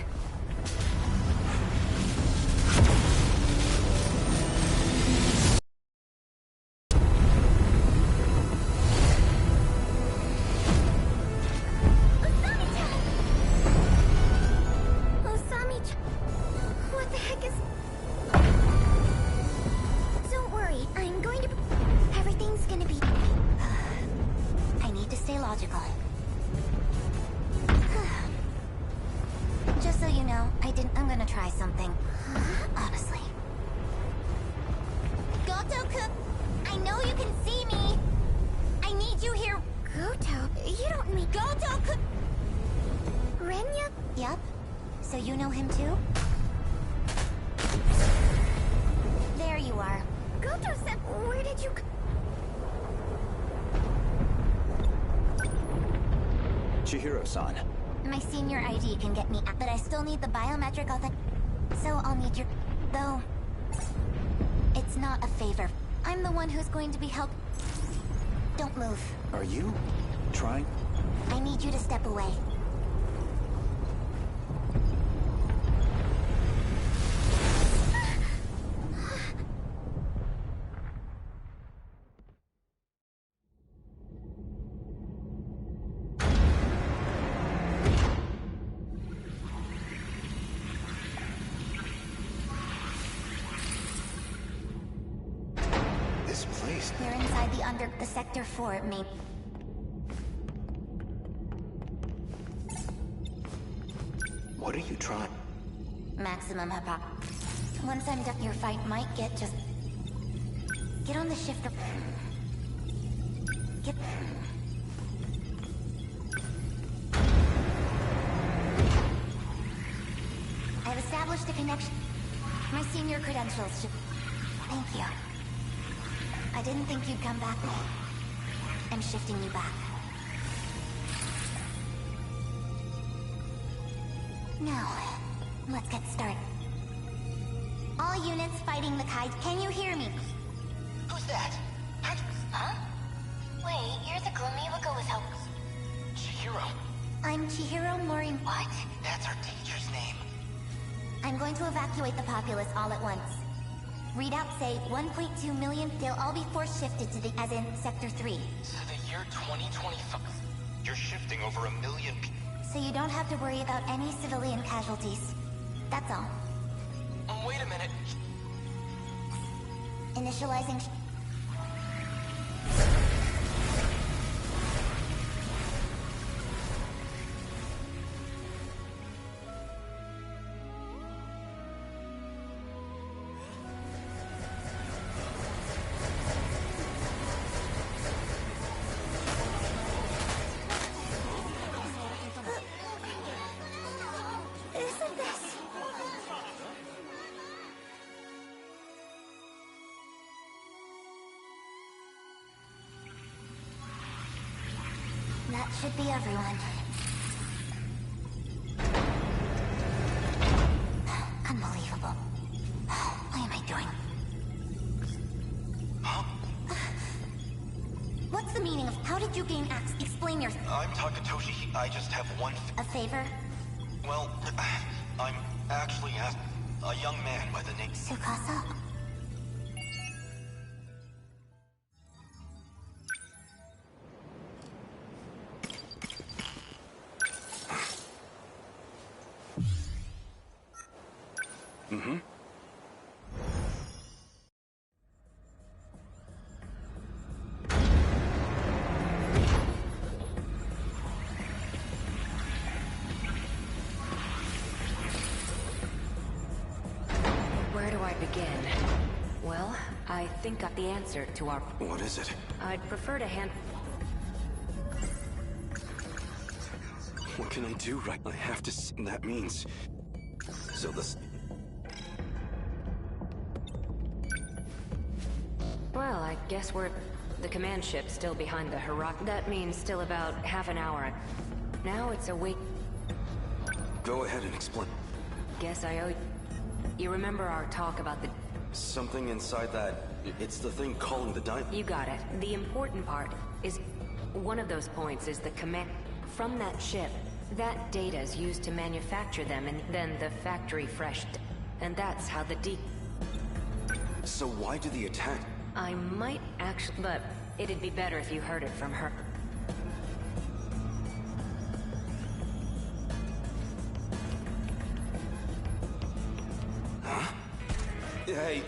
Usami-chan! Usami-chan! What the heck is... Don't worry, I'm going to... Everything's gonna be... I need to stay logical. Just so you know, I'm gonna try something. Honestly. Goto-kun! I know you can see me! I need you here... Goto? You don't mean... Goto-kun! Renya? Yup. So you know him too? There you are. Goto-san, where did you... Chihiro-san. My senior ID can get me, but I still need the biometric authent... So I'll need your... Though... It's not a favor. I'm the one who's going to be help... Don't move. Are you... trying... I need you to step away. This place... You're inside the Sector 4, maybe. What are you trying... Maximum hypo... Once I'm done, your fight might get just... Get on the shifter... Get... I've established a connection. My senior credentials should... Thank you. I didn't think you'd come back. I'm shifting you back. Now, Let's get started. All units fighting the Kaid, can you hear me? Who's that? Huh? Wait, you're the girl Miwako was helping. Chihiro. I'm Chihiro Mori. What? That's our teacher's name. I'm going to evacuate the populace all at once. Readouts say 1.2 million. They'll all be force shifted to the, as in Sector 3. So the year 2025. You're shifting over 1 million people. So you don't have to worry about any civilian casualties. That's all. Wait a minute. Initializing. Isn't this? That should be everyone. Unbelievable. What am I doing? Huh? What's the meaning of how did you gain access? Explain your... I'm Takatoshi. I just have one... A favor? Well, I'm actually a young man by the name... Tsukasa? Where do I begin? Well, I think I've the answer to our... What is it? I'd prefer to hand... What can I do right? I have to... That means... So this... Well, I guess we're... The command ship's still behind the Hirak. That means still about half an hour. Now it's a week. Go ahead and explain. Guess I owe you... You remember our talk about the... Something inside that... It's the thing calling the diamond. You got it. The important part is... One of those points is the command... From that ship, that data's used to manufacture them, and then the factory fresh... And that's how the So why do the attack... I might actually... But it'd be better if you heard it from her. Huh? Hey...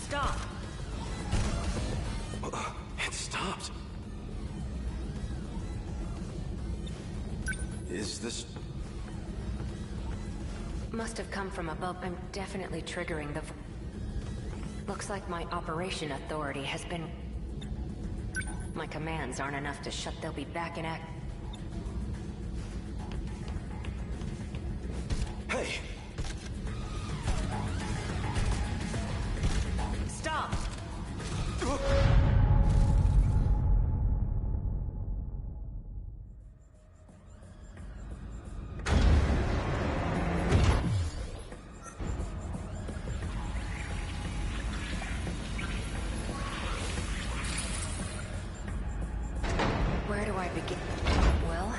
Stop! It stopped. Is this... Must have come from above. I'm definitely triggering the... Looks like my operation authority has been... My commands aren't enough to shut. They'll be back in act. Hey! Stop! Where do I begin? Well,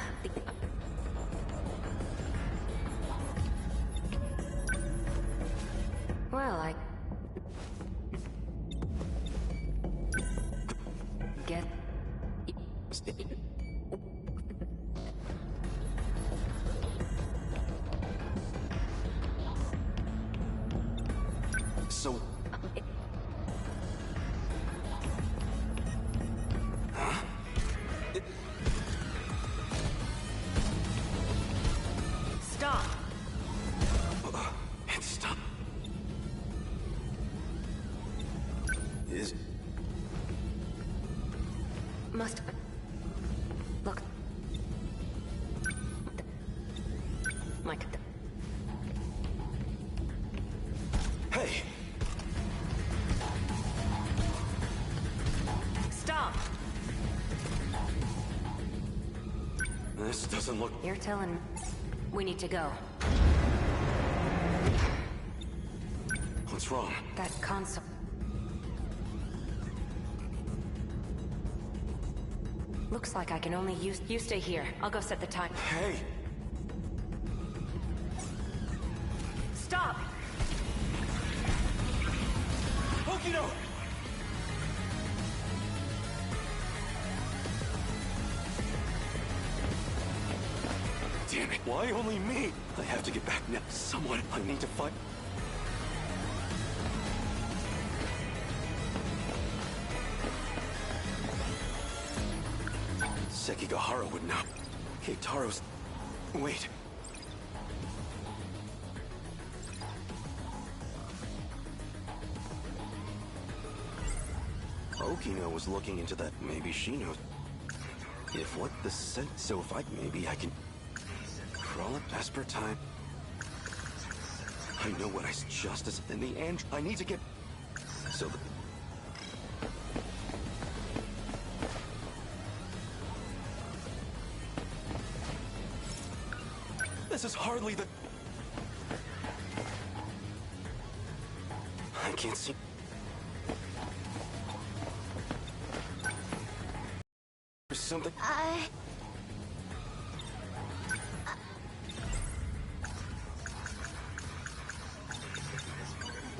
Well, I... Get... So... Huh? Stop! It stopped. Is... Must... Look... Mike... Hey! Stop! This doesn't... doesn't look... You're telling... We need to go. What's wrong? That console... Looks like I can only use... You stay here. I'll go set the time. Hey! Stop! Okino! Damn it, why only me? I have to get back now. Someone, I need to find... Sekigahara would know. Keitaro's... Wait. Okino was looking into that. Maybe she knows. If what the said, so if I... Maybe I can... Crawl up as per time. I know what I... Justice in the end. I need to get... So the... This is hardly the... I can't see... There's something...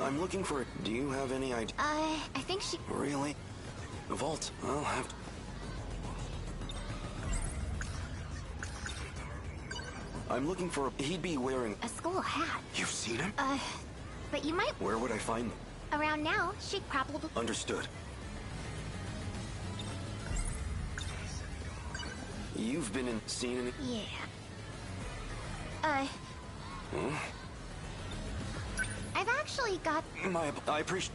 I'm looking for it. Do you have any idea? I think she... Really? The vault? I'll have to... I'm looking for... He'd be wearing... a school hat. You've seen him? But you might... Where would I find... Around now, she'd probably... Understood. You've been in... Seen any... Yeah. Huh? I've actually got... I appreciate...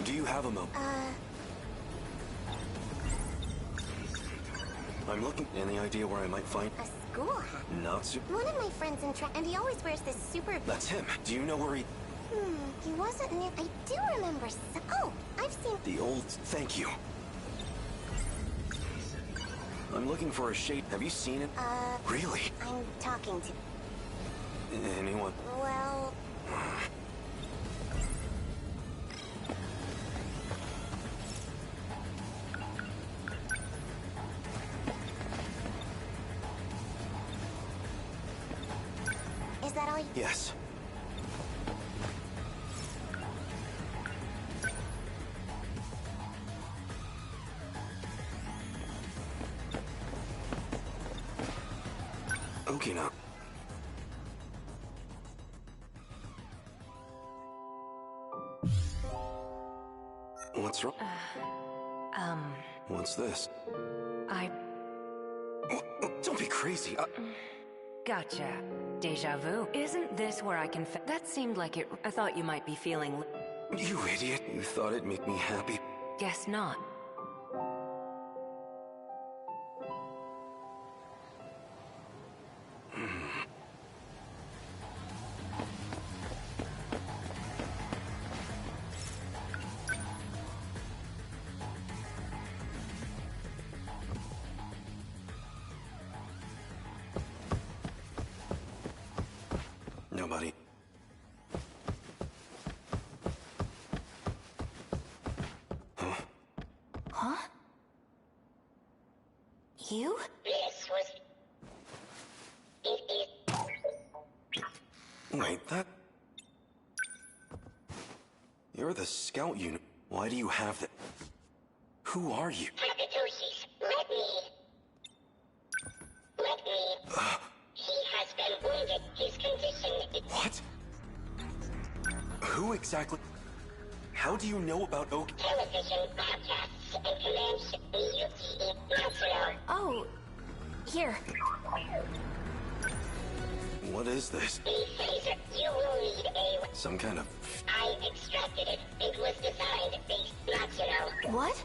Do you have a mo... I'm looking... Any idea where I might find... a school hat? Not so... One of my friends in and he always wears this super... That's him. Do you know where he... He wasn't near... I do remember Oh, I've seen... The old... Thank you. I'm looking for a shade. Have you seen it? Really? I'm talking to... Anyone? Well... Is that all you... Yes. Okay now. What's wrong? What's this? Don't be crazy. Gotcha. Deja vu. Isn't this where I can that seemed like it... I thought you might be feeling... You idiot. You thought it'd make me happy? Guess not. Nobody. Huh? You? This was... Wait, that... You're the scout unit. Why do you have that? Who are you? Takatoshi, let me... He has been wounded. His condition... What? Who exactly? How do you know about Oak? Television, podcasts, and commands Yuki Matsuno. Oh, here. What is this? Phaser, you will need a... Some kind of... I extracted it. It was designed based Matsuno. What?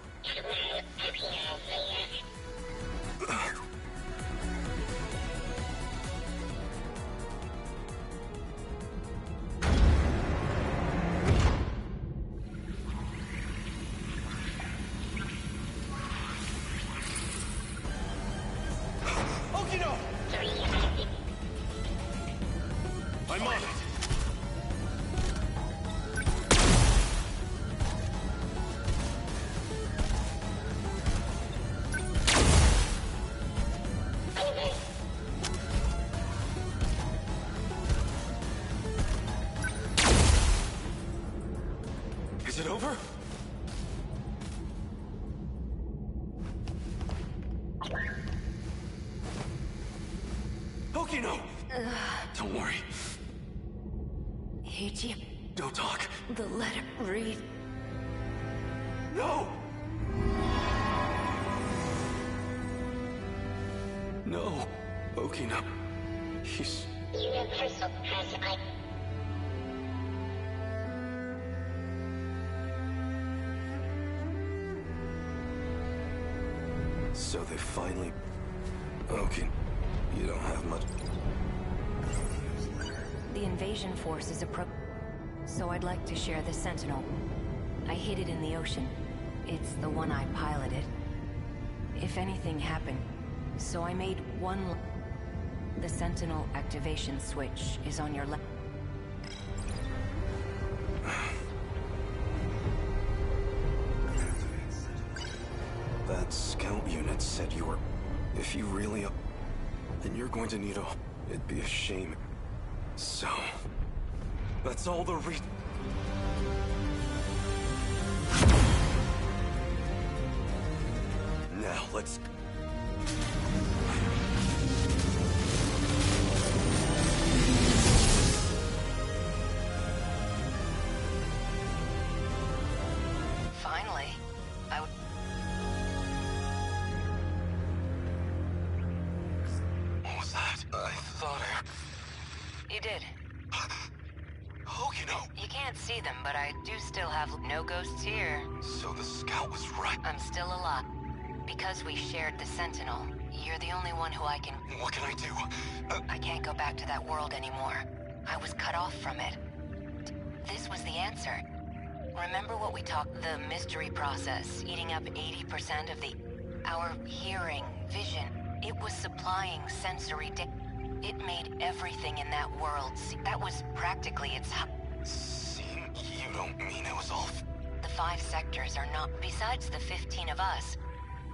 Hokino! Don't worry. Ichi, Don't talk. the letter read. No! No. Hokino. He's... Universal has I. So they finally... Okay. You don't have much... The invasion force is so I'd like to share the Sentinel. I hid it in the ocean. It's the one I piloted. If anything happened, so I made one... The Sentinel activation switch is on your left. That scout unit said you were... If you really... Then you're going to need a... It'd be a shame. So... That's all the Now, let's... Finally, What was that? I thought You did. Hokino! You can't see them, but I do still have no ghosts here. So the scout was right. I'm still alive. Because we shared the Sentinel, you're the only one who I can... What can I do? I can't go back to that world anymore. I was cut off from it. This was the answer. Remember what we talked... The mystery process, eating up 80% of our hearing, vision. It was supplying sensory data. It made everything in that world see. That was practically its... Seeing? You don't mean it was all... The 5 sectors are not... Besides the 15 of us,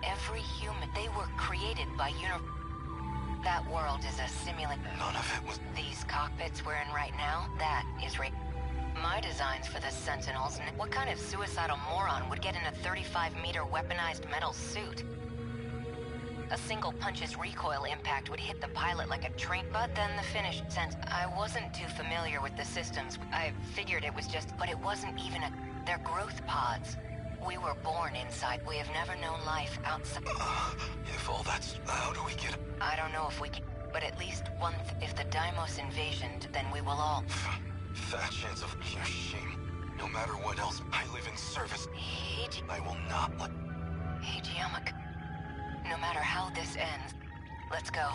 every human... They were created by That world is a simulation. None of it was... These cockpits we're in right now, that is my designs for the Sentinels. What kind of suicidal moron would get in a 35-meter weaponized metal suit? A single punch's recoil impact would hit the pilot like a train. But then the finished sense... I wasn't too familiar with the systems. I figured it was just... But it wasn't even a... They're growth pods. We were born inside. We have never known life outside. If all that's... How do we get... I don't know if we can... But at least one... If the Deimos invasion, then we will all... Fat chance of... Your shame. No matter what else, I live in service. I will not let... Hijiyama... No matter how this ends, let's go.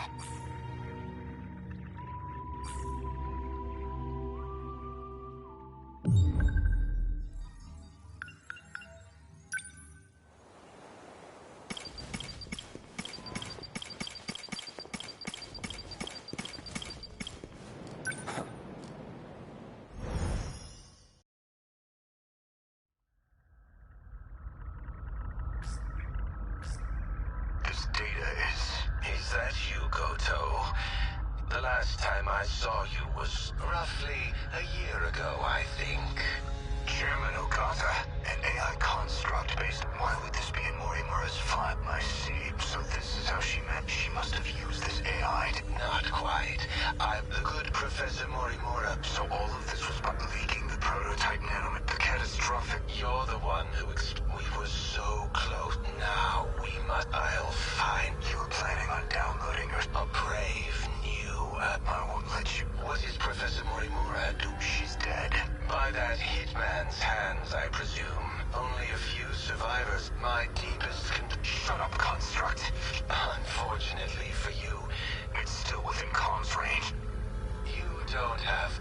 Is that you, Goto? The last time I saw you was roughly a year ago, I think. Chairman Ogata, an AI construct based... Why would this be in Morimura's file? I see. So this is how she meant. She must have used this AI to... Not quite. I'm the good Professor Morimura. So all of this was about leaking the prototype nanomet. The catastrophic... You're the one who... We were so close. Now we must... I'll find... You were planning on downloading her... A brave new... I won't let you... What is Professor Morimura do? She's dead. By that hitman's hands, I presume. Only a few survivors. My deepest Shut up, construct. Unfortunately for you, it's still within comms range. You don't have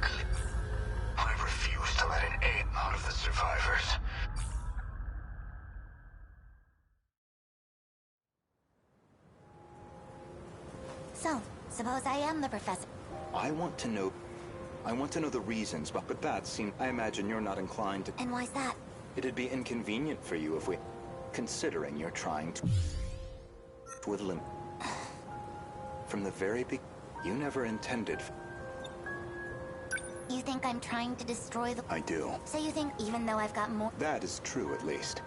I refuse to let an aid out of the survivors. So, suppose I am the professor. I want to know the reasons, but that seems... I imagine you're not inclined to... And why's that? It'd be inconvenient for you if we... Considering you're trying to... Twiddle From the very beginning, you never intended... You think I'm trying to destroy the... I do. So you think even though I've got more... That is true, at least.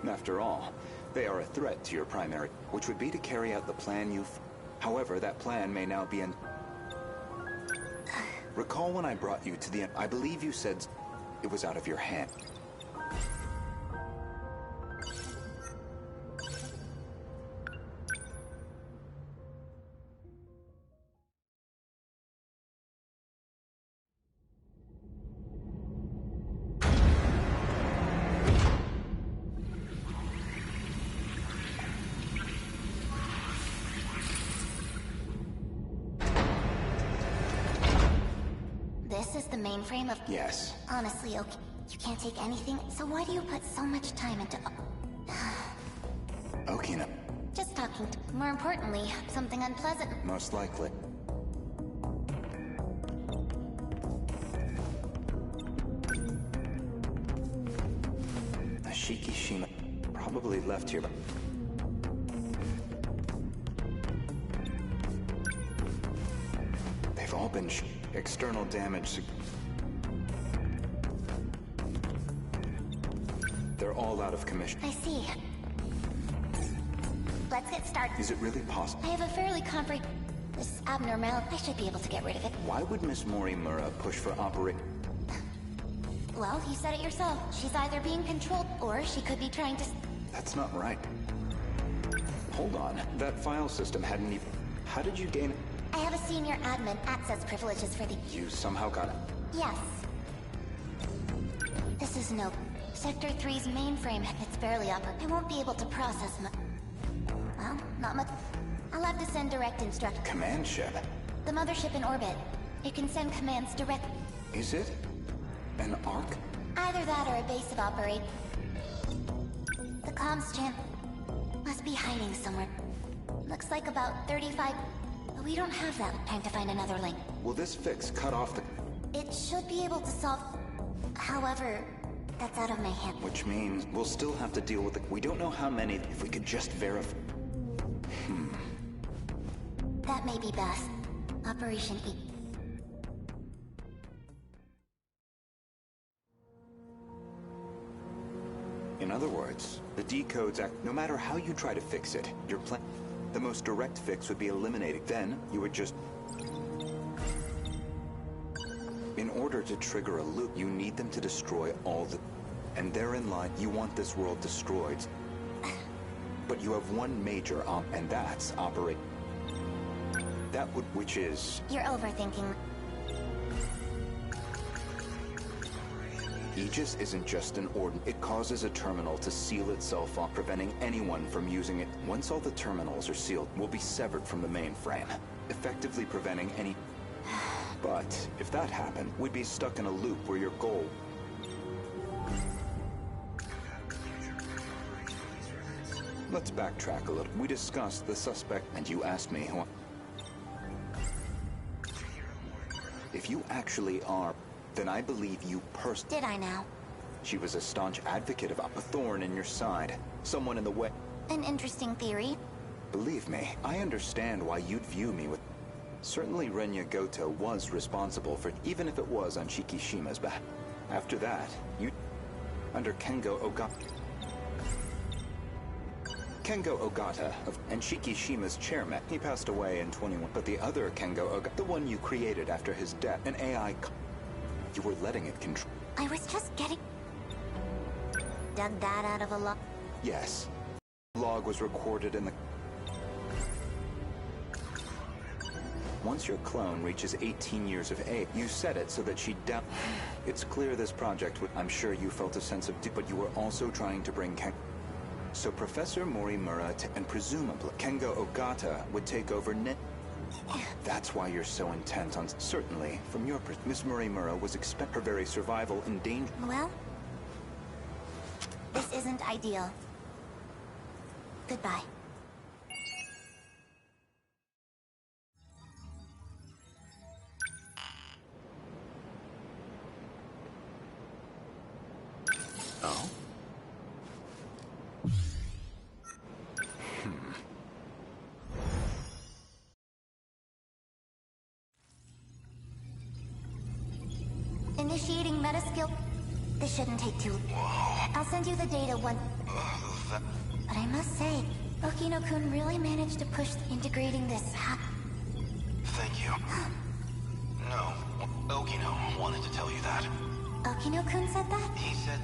After all, they are a threat to your primary... Which would be to carry out the plan you've... However, that plan may now be in... Recall when I brought you to the... I believe you said it was out of your hand. This is the mainframe of... Yes. Honestly, okay, you can't take anything, so why do you put so much time into... Okina. Just talking to... More importantly, something unpleasant. Most likely. Shikishima probably left here, but... They've all been external damage. They're all out of commission. I see. Let's get started. Is it really possible? I have a fairly This abnormal... I should be able to get rid of it. Why would Miss Morimura push for operate... Well, you said it yourself. She's either being controlled, or she could be trying to... That's not right. Hold on. That file system hadn't even... How did you gain... I have a senior admin access privileges for the... You somehow got it. Yes. This is no... Sector 3's mainframe. It's barely operating. I won't be able to process much. Well, not much. I'll have to send direct instructions. Command ship? The mothership in orbit. It can send commands direct... Is it? An arc? Either that or a base of operate. The comms channel must be hiding somewhere. Looks like about 35... But we don't have that time to find another link. Will this fix cut off the... It should be able to solve... However, that's out of my hand. Which means we'll still have to deal with it. We don't know how many. If we could just verify... That may be best. Operation E. In other words, the decodes act... No matter how you try to fix it, your plan... The most direct fix would be eliminating. Then, you would just... In order to trigger a loop, you need them to destroy all the... And therein lie, you want this world destroyed. But you have one major and that's operate. That would... Which is... You're overthinking. Aegis isn't just an ordinance. It causes a terminal to seal itself off, preventing anyone from using it. Once all the terminals are sealed, we'll be severed from the mainframe, effectively preventing any... But if that happened, we'd be stuck in a loop where your goal... Let's backtrack a little. We discussed the suspect, and you asked me who... If you actually are... Then I believe you Did I now? She was a staunch advocate of a thorn in your side. Someone in the way. An interesting theory. Believe me, I understand why you'd view me with... Certainly Renya Goto was responsible for... Even if it was on Shikishima's back. After that, you... Under Kengo Ogata... Kengo Ogata, and Shikishima's chairman. He passed away in 21. But the other Kengo Ogata, the one you created after his death, an AI... You were letting it control... I was just getting... Dug that out of a log? Yes. The log was recorded in the... Once your clone reaches 18 years of age, you set it so that she'd down... It's clear this project would... I'm sure you felt a sense of... But you were also trying to bring Ken... So Professor Morimura and presumably Kengo Ogata would take over That's why you're so intent on... Certainly, from your perspective, Miss Morimura was her very survival in danger. Well, this isn't ideal. Goodbye. Oh? Initiating meta-skill. This shouldn't take too... I'll send you the data once... But I must say, Okino-kun really managed to push integrating this Thank you. No, Okino wanted to tell you that. Okino-kun said that? He said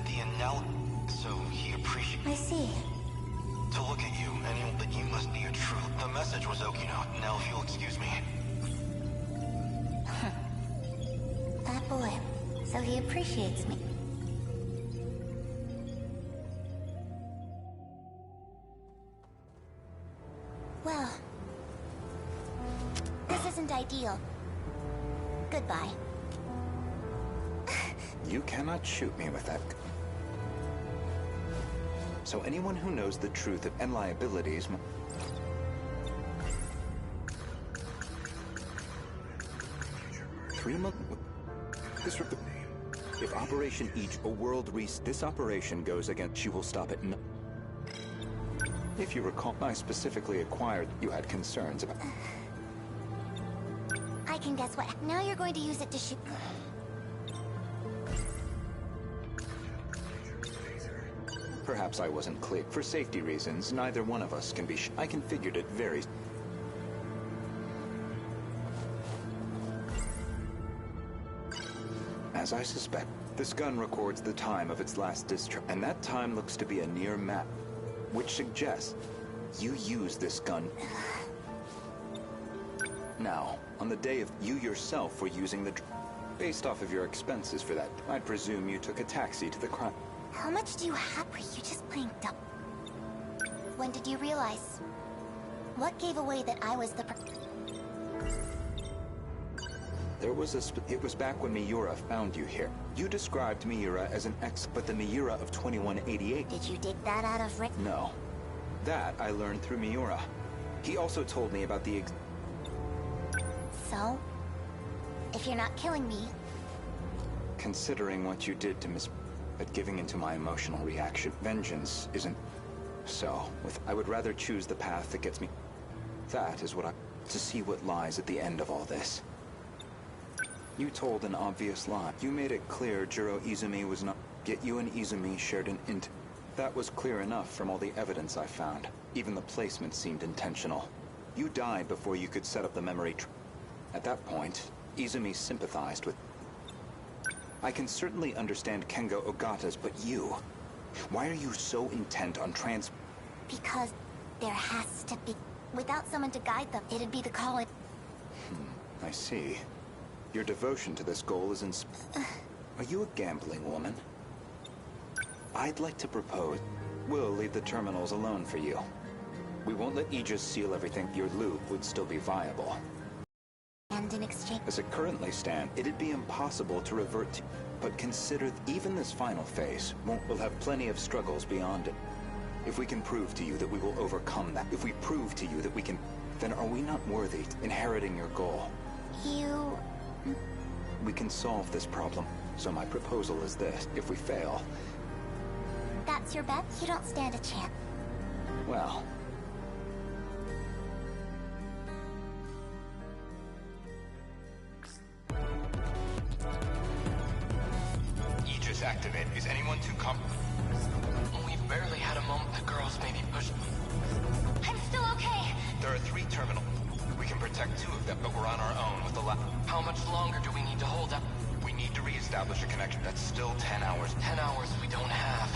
so he appreciates. I see. To look at you, and that you must be a true. The message was Okino. Now, if you'll excuse me. That boy. So he appreciates me. Well, this isn't ideal. Goodbye. You cannot shoot me with that. So anyone who knows the truth and liabilities... If Operation this operation goes against, she will stop it. If you recall, I specifically acquired, you had concerns about... I can guess what. Now you're going to use it to shoot. Perhaps I wasn't clear. For safety reasons, neither one of us can be I configured it very... As I suspect, this gun records the time of its last discharge, and that time looks to be a near map, which suggests you used this gun. Now, on the day of you yourself were using the... Based off of your expenses for that, I presume you took a taxi to the crime. How much do you have? Were you just playing dumb? When did you realize? What gave away that I was the There was it was back when Miura found you here. You described Miura as an but the Miura of 2188... Did you dig that out of Rick? No. That I learned through Miura. He also told me about the So? If you're not killing me... Considering what you did to Miss... But giving into my emotional reaction, vengeance isn't... So, I would rather choose the path that gets me... That is what to see what lies at the end of all this. You told an obvious lie. You made it clear Jiro Izumi was not... Yet you and Izumi shared an That was clear enough from all the evidence I found. Even the placement seemed intentional. You died before you could set up the memory At that point, Izumi sympathized with... I can certainly understand Kengo Ogata's, but you... Why are you so intent on Because there has to be... Without someone to guide them, it'd be the calling. I see. Your devotion to this goal is Are you a gambling woman? I'd like to propose... We'll leave the terminals alone for you. We won't let Aegis seal everything. Your loop would still be viable. And in exchange... As it currently stands, it'd be impossible to revert to... But consider even this final phase we'll have plenty of struggles beyond it. If we can prove to you that we will overcome that, if we prove to you that we can, then are we not worthy inheriting your goal? You... We can solve this problem. So my proposal is this. If we fail... That's your bet? You don't stand a chance. Well... Aegis activate. Is anyone too We barely had a moment. The girls may be pushed. I'm still okay. There are 3 terminals. We can protect 2 of them, but we're on our own with the How much longer do we need to hold up? We need to re-establish a connection. That's still 10 hours. 10 hours we don't have.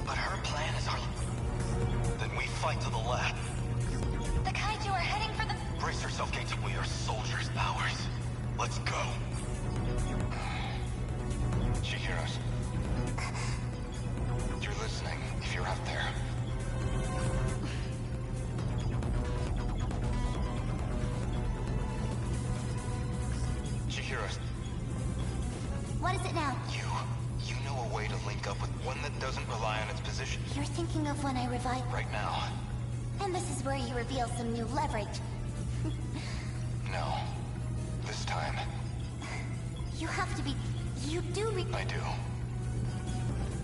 But her plan is our... Then we fight to the left. The kaiju are heading for the... Brace yourself, Gates. We are soldiers. Ours. Let's go. Chihiros. You're listening, if you're out there. Chihiros. What is it now? You know a way to link up with one that doesn't rely on its position. You're thinking of when I revive... Right now. And this is where you reveal some new leverage. No. This time. You have to be... You do I do.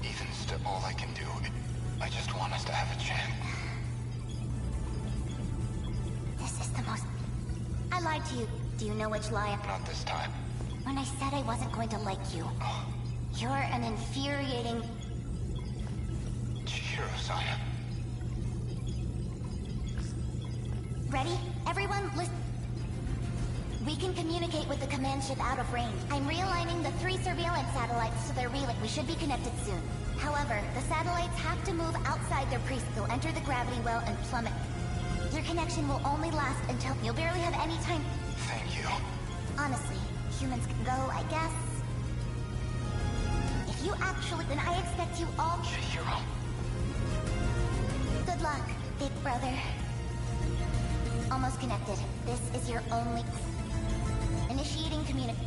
Even still, all I can do, I just want us to have a chance. This is the most... I lied to you. Do you know which lie? Not this time. When I said I wasn't going to like you. You're an infuriating... Chihiro-san. Ready? Everyone, listen. We can communicate with the command ship out of range. I'm realigning the 3 surveillance satellites to their relay. We should be connected soon. However, the satellites have to move outside their precinct. They'll enter the gravity well and plummet. Your connection will only last until you'll barely have any time. Thank you. Honestly, humans can go, I guess. If you actually, then I expect you all. Chihiro. Good luck, big brother. Almost connected. This is your only. Initiating communication.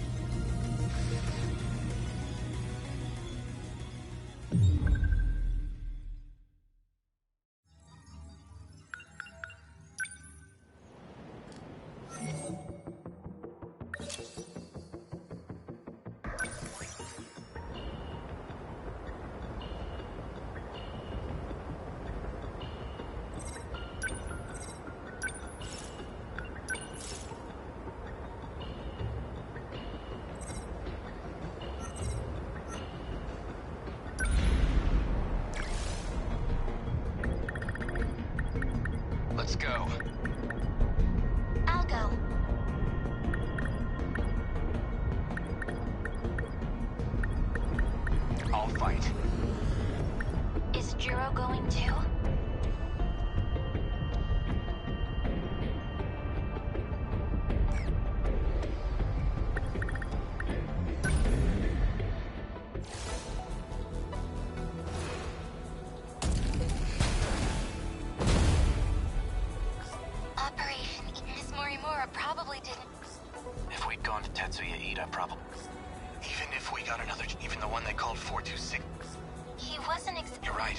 Let's go. I'll go. I'll fight. Is Jiro going too? Operation Miss Morimura probably didn't. If we'd gone to Tetsuya Ida, probably. Even if we got another, even the one they called 426. He wasn't You're right.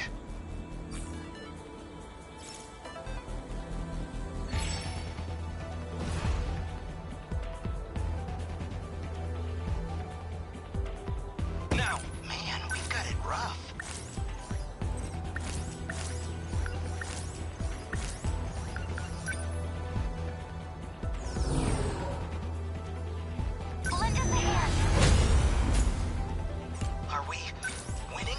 Now, man, we've got it rough. lend us a hand. Are we winning?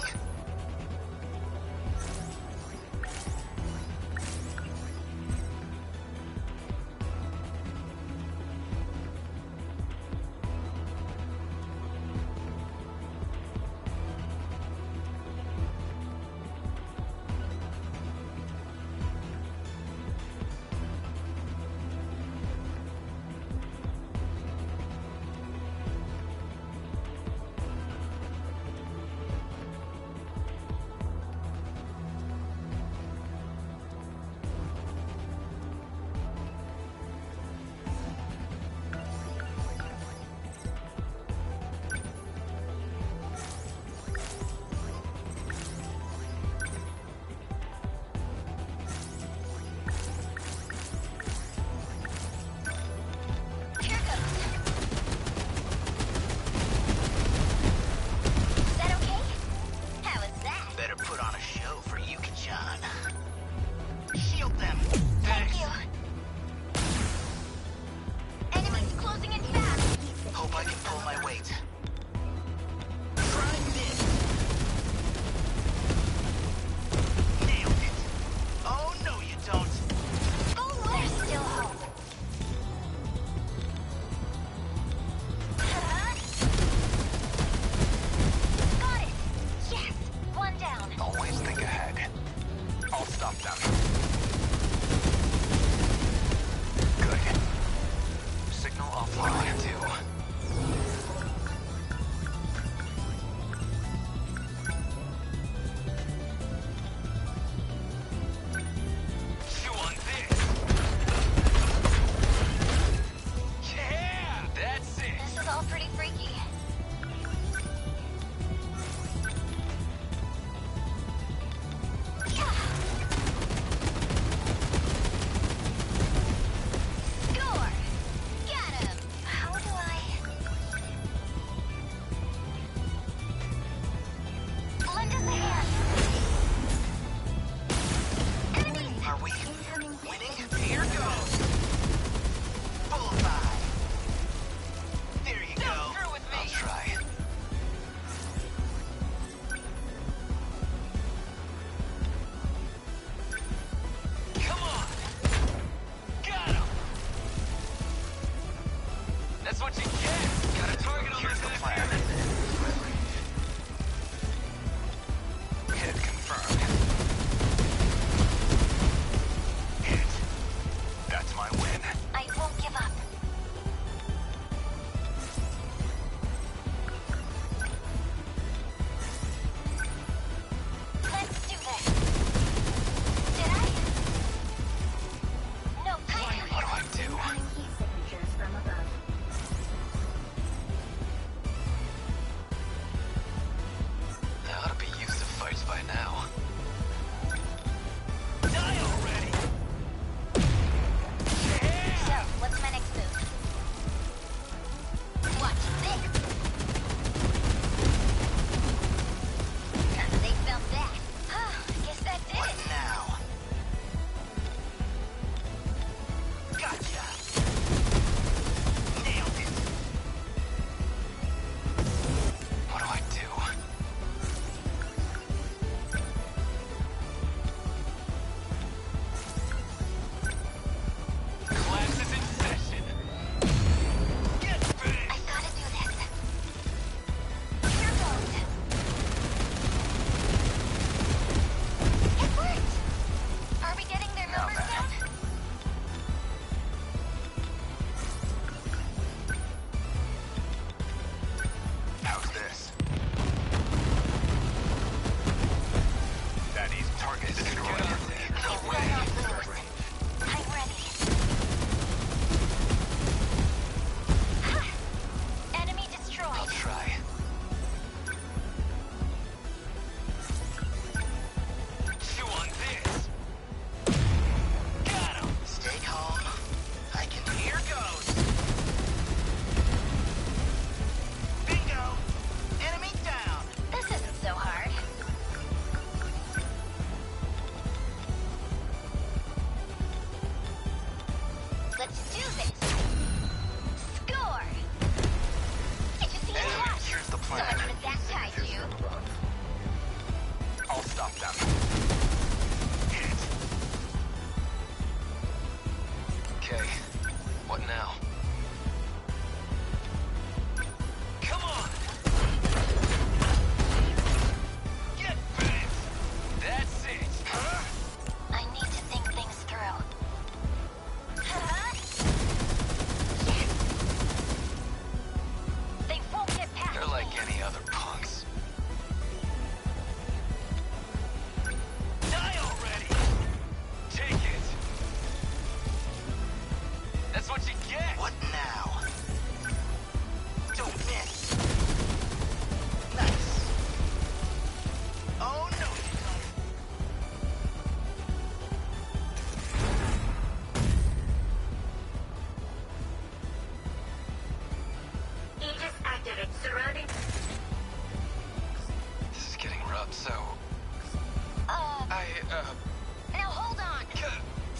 Now hold on.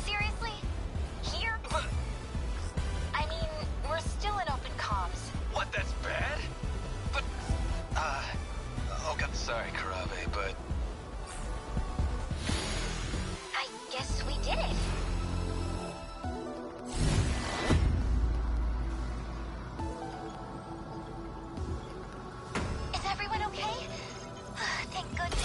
Seriously? Here? I mean, we're still in open comms. What, that's bad? But, oh god, sorry, Karabe, but... I guess we did it. Is everyone okay? Thank goodness.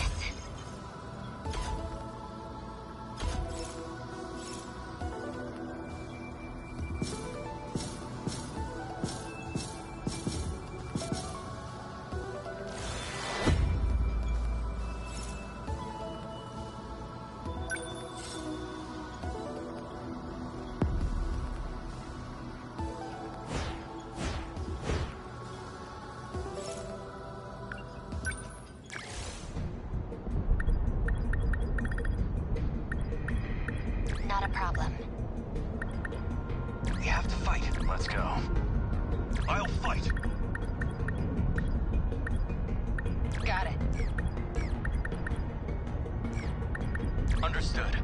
Not a problem. We have to fight. Let's go. I'll fight! Got it. Understood.